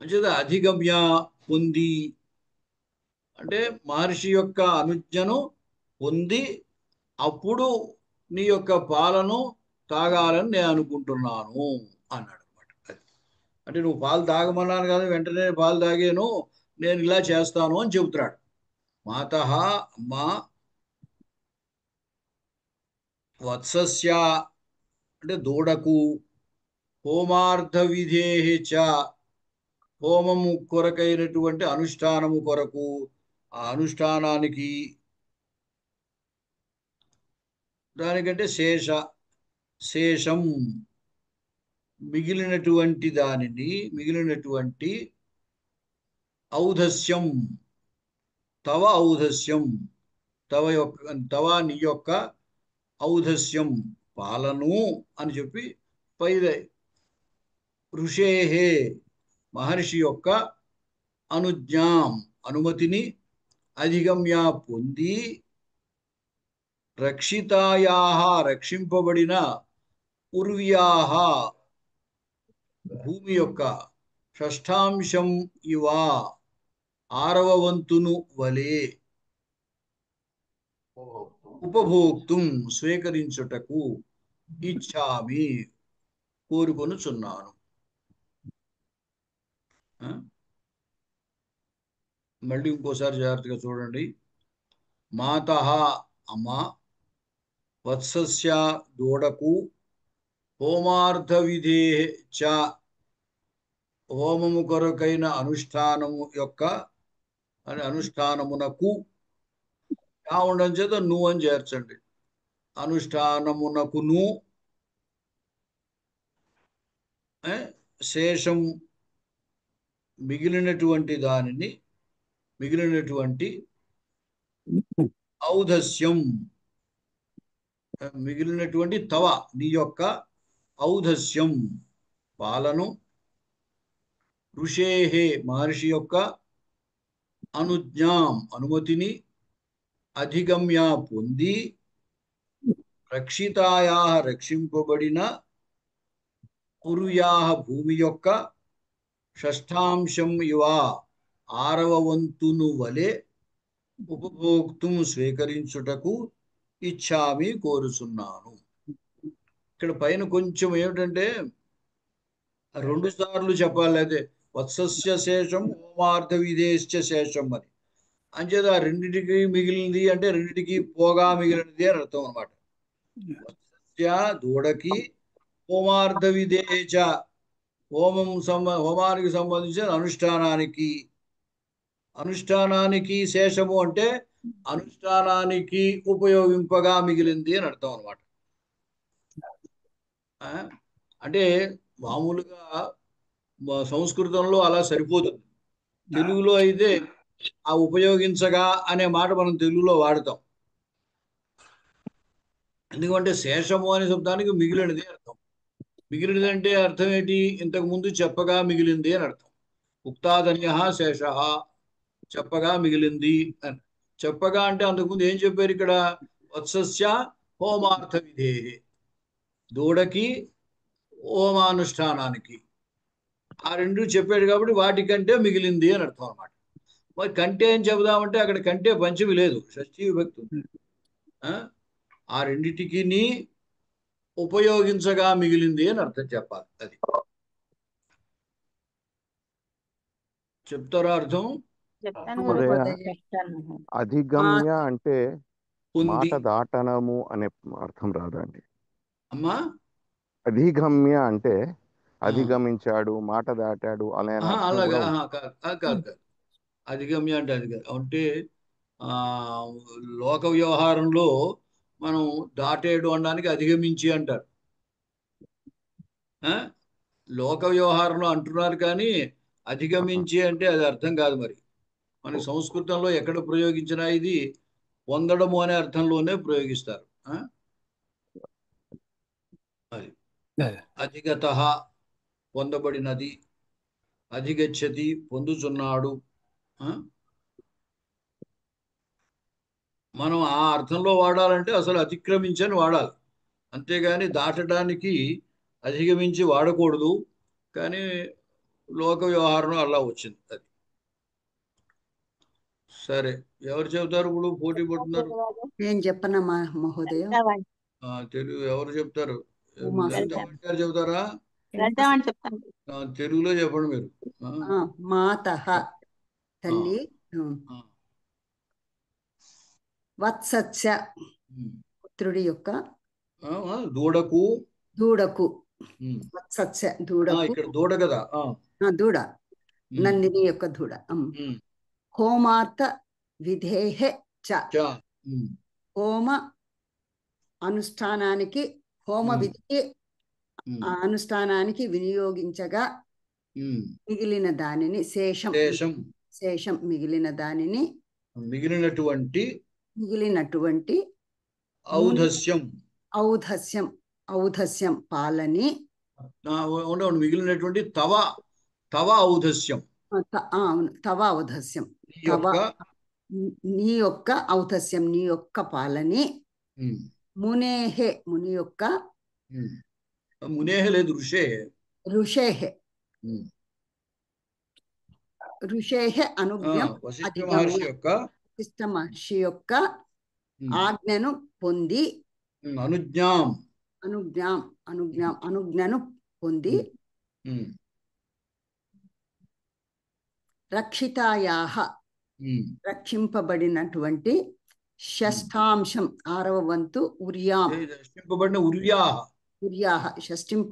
అంచేత అధిగమ్య పొంది అంటే మహర్షి యొక్క అనుజ్ఞను పొంది అప్పుడు నీ యొక్క పాలను తాగాలని నేను అనుకుంటున్నాను అన్నాడు అనమాట. అంటే నువ్వు పాలు తాగమన్నాను కదా, వెంటనే పాలు తాగాను, నేను ఇలా చేస్తాను అని చెబుతున్నాడు. మాతః అమ్మా, వత్సస్య అంటే దూడకు, హోమార్థ విధేహ, హోమము కొరకైనటువంటి అనుష్ఠానము కొరకు, ఆ అనుష్ఠానానికి దానికంటే శేషం మిగిలినటువంటి దానిని, మిగిలినటువంటి ఔదస్యం, తవ ఔదస్యం, తవ నీ యొక్క ఔదస్యం పాలను అని చెప్పి పైదే ఋషేహే మహర్షి యొక్క అనుజ్ఞాం అనుమతిని అధిగమ్య పొంది రక్షితాయాః రక్షింపబడిన ఉర్వ్యాః భూమి యొక్క షష్ఠాంశం ఇవా 6వ వంతును వలె ఉపభోక్తుం స్వీకరించుటకు ఇచ్చామి కోరుకొనుచున్నాను. మళ్ళీ ఇంకోసారి జాగ్రత్తగా చూడండి. మాతః అమ్మ, వత్సస్య దూడకు, హోమార్థ విధే చ హోమము కొరకైన అనుష్ఠానము యొక్క అనుష్ఠానమునకు ఉండడం చేత నువ్వు అని చేర్చండి. అనుష్ఠానమునకును శేషం మిగిలినటువంటి దానిని, మిగిలినటువంటి ఔదస్యం, మిగిలినటువంటి తవ నీ యొక్క ఔదస్యం పాలను ఋషేహే మహర్షి యొక్క అనుజ్ఞాం అనుమతిని అధిగమ్య పొంది రక్షితాయా రక్షింపబడిన ఉర్వ్యాః భూమి యొక్క షష్ఠాంశం ఇవా 6వ వంతును వలె ఉపభోక్తుం స్వీకరించుటకు ఇచ్చామి కోరుచున్నాను. ఇక్కడ పైన కొంచెం ఏమిటంటే 2 సార్లు చెప్పాలి. అదే వత్సస్య శేషం హోమార్థ విధేశ్చ శేషం అని. అంచేత రెండిటికి మిగిలింది అంటే రెండిటికి పోగా మిగిలినది అని అర్థం అనమాట. వత్సస్య దూడకి, హోమార్థ విధేచ హోమానికి సంబంధించిన అనుష్ఠానానికి శేషము అంటే అనుష్ఠానానికి ఉపయోగింపగా మిగిలింది అని అర్థం అనమాట. అంటే మామూలుగా సంస్కృతంలో అలా సరిపోతుంది. తెలుగులో అయితే ఆ ఉపయోగించగా అనే మాట మనం తెలుగులో వాడతాం. ఎందుకంటే శేషము అనే శబ్దానికి మిగిలినది అర్థం. మిగిలినది అంటే అర్థం ఏంటి? ఇంతకు ముందు చెప్పగా మిగిలింది అని అర్థం. ఉక్తాదన్యః శేషః, చెప్పగా మిగిలింది అని. చెప్పగా అంటే అంతకుముందు ఏం చెప్పారు ఇక్కడ? వత్సస్య హోమార్థ విధేహే, దూడకి హోమానుష్ఠానానికి, ఆ రెండు చెప్పాడు కాబట్టి వాటికంటే మిగిలింది అని అర్థం అనమాట. మరి కంటే అని చెబుదామంటే అక్కడ కంటే పంచమి లేదు, షష్ఠీ విభక్తి ఉంది. ఆ రెండిటికి ఉపయోగించగా మిగిలింది అని అర్థం చెప్పాలి. అది చెప్తారా అర్థం? అధిగమ్య అంటే మాట దాటనము అనే అర్థం రాదండి అమ్మా? అధిగమ్య అంటే అధిగమించాడు, మాట దాటాడు అనే అలాగా కాదు. అధిగమ్య అంటే అది కాదు. అంటే లోక వ్యవహారంలో మనం దాటేడు అనడానికి అధిగమించి అంటారు. లోక వ్యవహారంలో అంటున్నారు కానీ అధిగమించి అంటే అది అర్థం కాదు. మరి మనకి సంస్కృతంలో ఎక్కడ ప్రయోగించినా ఇది పొందడము అనే అర్థంలోనే ప్రయోగిస్తారు. అది అధిగతః పొందబడినది, అధిగచ్చతి పొందుచున్నాడు. మనం ఆ అర్థంలో వాడాలంటే అసలు అతిక్రమించని వాడాలి, అంతేగాని దాటడానికి అధిగమించి వాడకూడదు. కానీ లోక వ్యవహారం అలా వచ్చింది. అది సరే, ఎవరు చెబుతారు ఇప్పుడు? పోటీ పడుతున్నారు. నేను చెప్పనమ్మా మహోదయ. తెలుగు ఎవరు చెప్తారు? గారు చెబుతారా? తెలుగులో చెప్పండి మీరు. మాతః తల్లి, వత్సస్య పుత్రుడి యొక్క, దూడకు వత్సస్య దూడకు, ఇక్కడ దూడ కదా, దూడ నందిని యొక్క దూడ. హోమార్థ విధేహే చ, హోమ అనుష్ఠానానికి, హోమ విధికి ఆ అనుష్ఠానానికి వినియోగించగా మిగిలిన దానిని శేషం మిగిలిన దానిని మిగిలినటువంటి ఔధస్యం పాలని మిగిలినటువంటి తవ ఔధస్యం తవ ఔధస్యం నీ యొక్క ఔధస్యం నీ యొక్క పాలని మునేహే ముని యొక్క లేదు ఋషేహే అనుజ్ఞం వశిష్ఠ మహర్షి యొక్క ఆజ్ఞను పొంది అనుజ్ఞను పొంది రక్షితాయాహ రక్షింపబడినటువంటి షష్ఠాంశం 6వ వంతు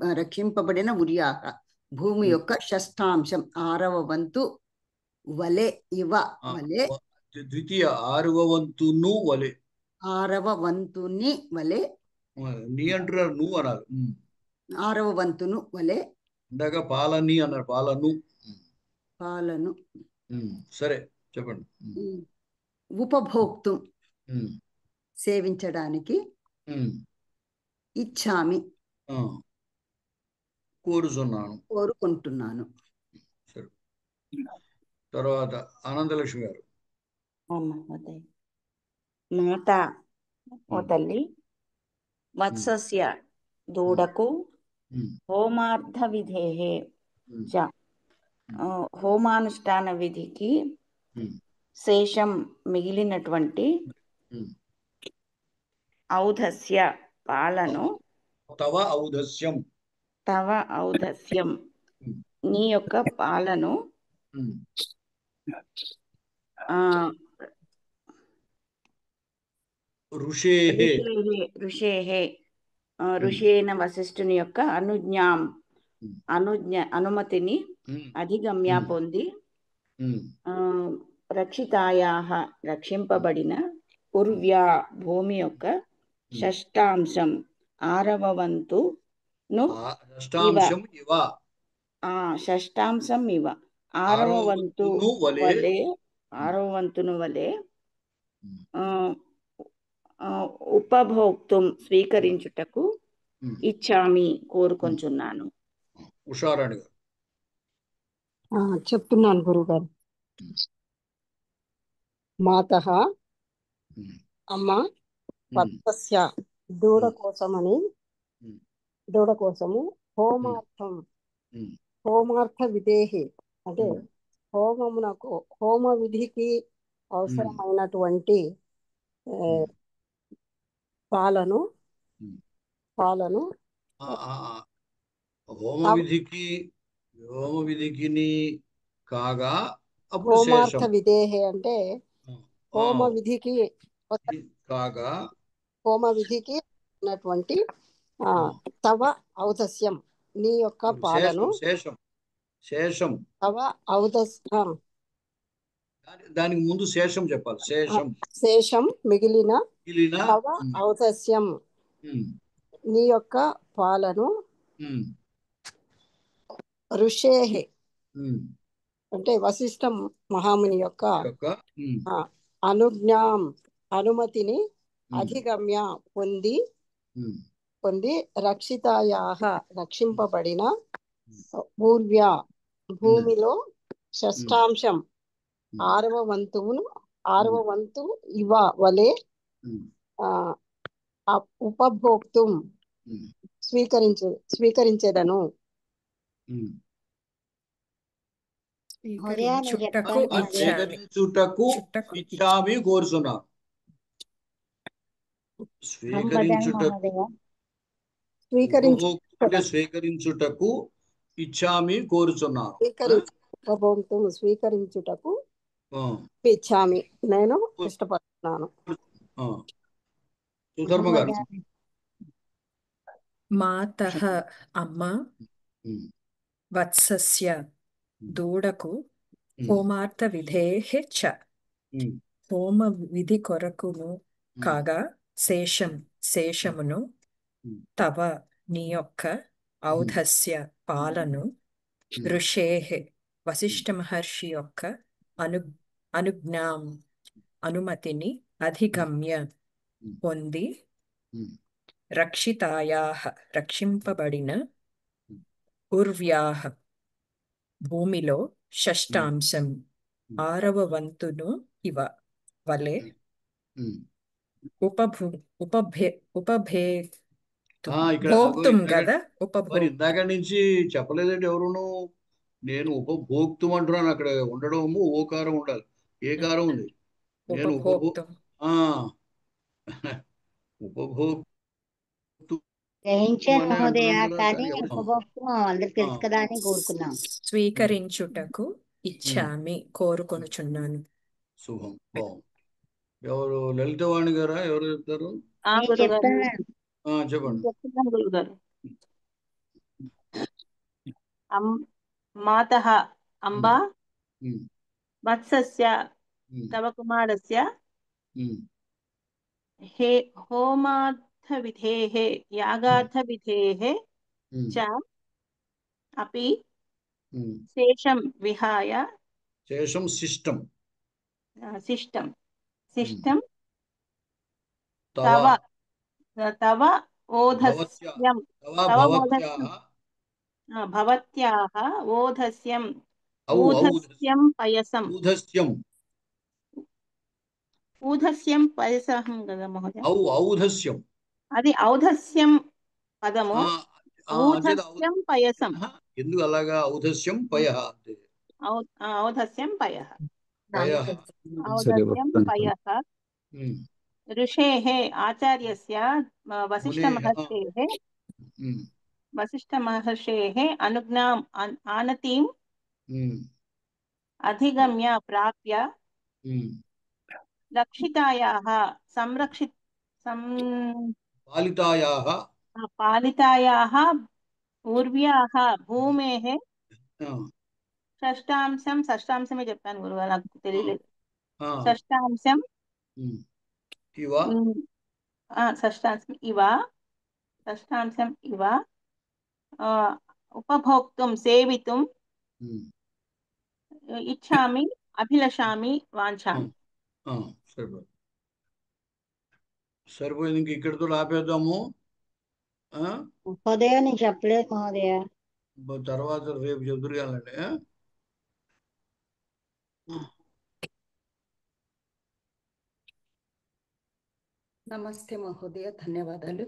రక్షింపబడిన ఉర్యాహ భూమి యొక్క షష్ఠాంశం 6వ వంతు వలె ద్వితీయ 6వ వంతును వలె 6వ వంతుని వలె నీ అంటున్నారు నువ్వు అన్నారు 6వ వంతును వలె ఇందాక పాలని అన్నారు పాలను సరే చెప్పండి ఉపభోక్తు సేవించడానికి ఇచ్చామి కోరుకుంటున్నాను. తర్వాత ఆనందలక్ష్మి గారు. మాత ఓ తల్లి వత్సస్య దూడకు హోమార్థ విధేహే చ హోమానుష్ఠాన విధికి శేషం మిగిలినటువంటి ఔధస్య పాలను తవ ఔధస్యం నీ యొక్క పాలను ఋషేణ వశిష్ఠుని యొక్క అనుమతిని అధిగమ్య పొంది రక్షితాయాహ రక్షింపబడిన ఉర్వ్యా భూమి యొక్క షష్ఠాంశం 6వ వంతును షష్ఠాంశం ఇవ 6వ వంతును వలె ఉపభోక్తుం స్వీకరించుటకు ఇచ్చామి కోరుకొంచున్నాను. ఉషారాణి గారు. చెప్తున్నాను గురుగారు. మాతః అమ్మ వత్సస్య దూడ కోసము హోమార్థ విధేహి అంటే హోమ విధికి అవసరమైనటువంటి పాలను హోమ విధికి కాగా హోమార్థ విధేహే అంటే హోమ విధికి ఉన్నటువంటి తవ ఔధస్యం నీ యొక్క పాలను శేషం తవ ఔధస్యం దానికి ముందు శేషం చెప్పాలి. శేషం మిగిలిన తవ ఔధస్యం నీ యొక్క పాలను ఋషేహే అంటే వశిష్ఠ మహాముని యొక్క అనుమతిని అధిగమ్య పొంది రక్షితాయాహ రక్షింపబడిన ఊర్వ్యా భూమిలో షష్ఠాంశం 6వ వంతు ఇవ వలె ఉపభోక్తుం స్వీకరించేదను. స్వీకరించుటకు ఇచ్చామి కోరుచున్నాను. స్వీకరించుటకు ఇచ్చామి కోరుచున్నాను. స్వీకరించుటకు ఇచ్చామి నేను ఇష్టపడుతున్నాను. మాతః అమ్మ వత్సస్య దూడకు హోమార్థ విధేహే చ హోమ విధి కొరకును కాగా శేషమును తవ నీ యొక్క ఔధస్య పాలను ఋషేః వశిష్ఠ మహర్షి యొక్క అనుజ్ఞాం అనుమతిని అధిగమ్య పొంది రక్షితాయాః రక్షింపబడిన ఉర్వ్యాః భూమిలో షష్టాంశం 6వ వంతును వలె ఉపభోక్తుం కదా మరి ఇందాక నుంచి చెప్పలేదండి ఎవరును. నేను ఉపభోక్తం అంటున్నాను. అక్కడ ఉండడము ఓకారం ఉండాలి. ఏ కారం ఉంది? నేను ఉపభోక్తం గ్రహించాను మహోదయ, కానీ ఉపభోక్తం అందరికి తెలుసు కదా అని కోరుకున్నాం. స్వీకరించుటకు ఇచ్చామి కోరుకొనుచున్నాను. శుభం. బాగుంది. ఎవరు? లలితవాణి గారా? ఎవరు చెప్తారు? చెప్పండి. చెప్తున్నాను గురుగారు. మాతః అంబా వత్సస్య తవ కుమారస్య హే హోమార్థ విధేః యాగార్థ విధేః చ అపి శేషం విహాయ శేషం శిష్టం తవ ఓధస్యం భవత్యాః ఓధస్యం ఊధస్యం పయసం ఊధస్యం పయసం కదా మహోదయ. ఔధస్యం అది ఔధస్యం పదము. ఊధస్యం పయసం. ఎందుకు అలాగా? ఔధస్యం పయః. ఔధస్యం పయః. ఔధస్యం పయః ఋషేః ఆచార్యస్య వశిష్ఠ మహర్షేః అనుజ్ఞాం ఆనతిం అధిగమ్య ప్రాప్య రక్షితాయాః పాలితాయాः ఊర్వ్యాः భూమేః షష్టాంశమే చెప్పాను గురుగారు, నాకు తెలియలేదు. షష్టాంశం ఇవ ఉపభోక్తుం సేవితుం ఇచ్చామి అభిలషామి వాంఛామి. సరిపోయింది. ఇంక ఇక్కడితో ఆపేద్దాము. మహోదయ నేను చెప్పలేదు మహోదయ. తర్వాత రేపు చెబుతురు కానండి. నమస్తే మహోదయ, ధన్యవాదాలు.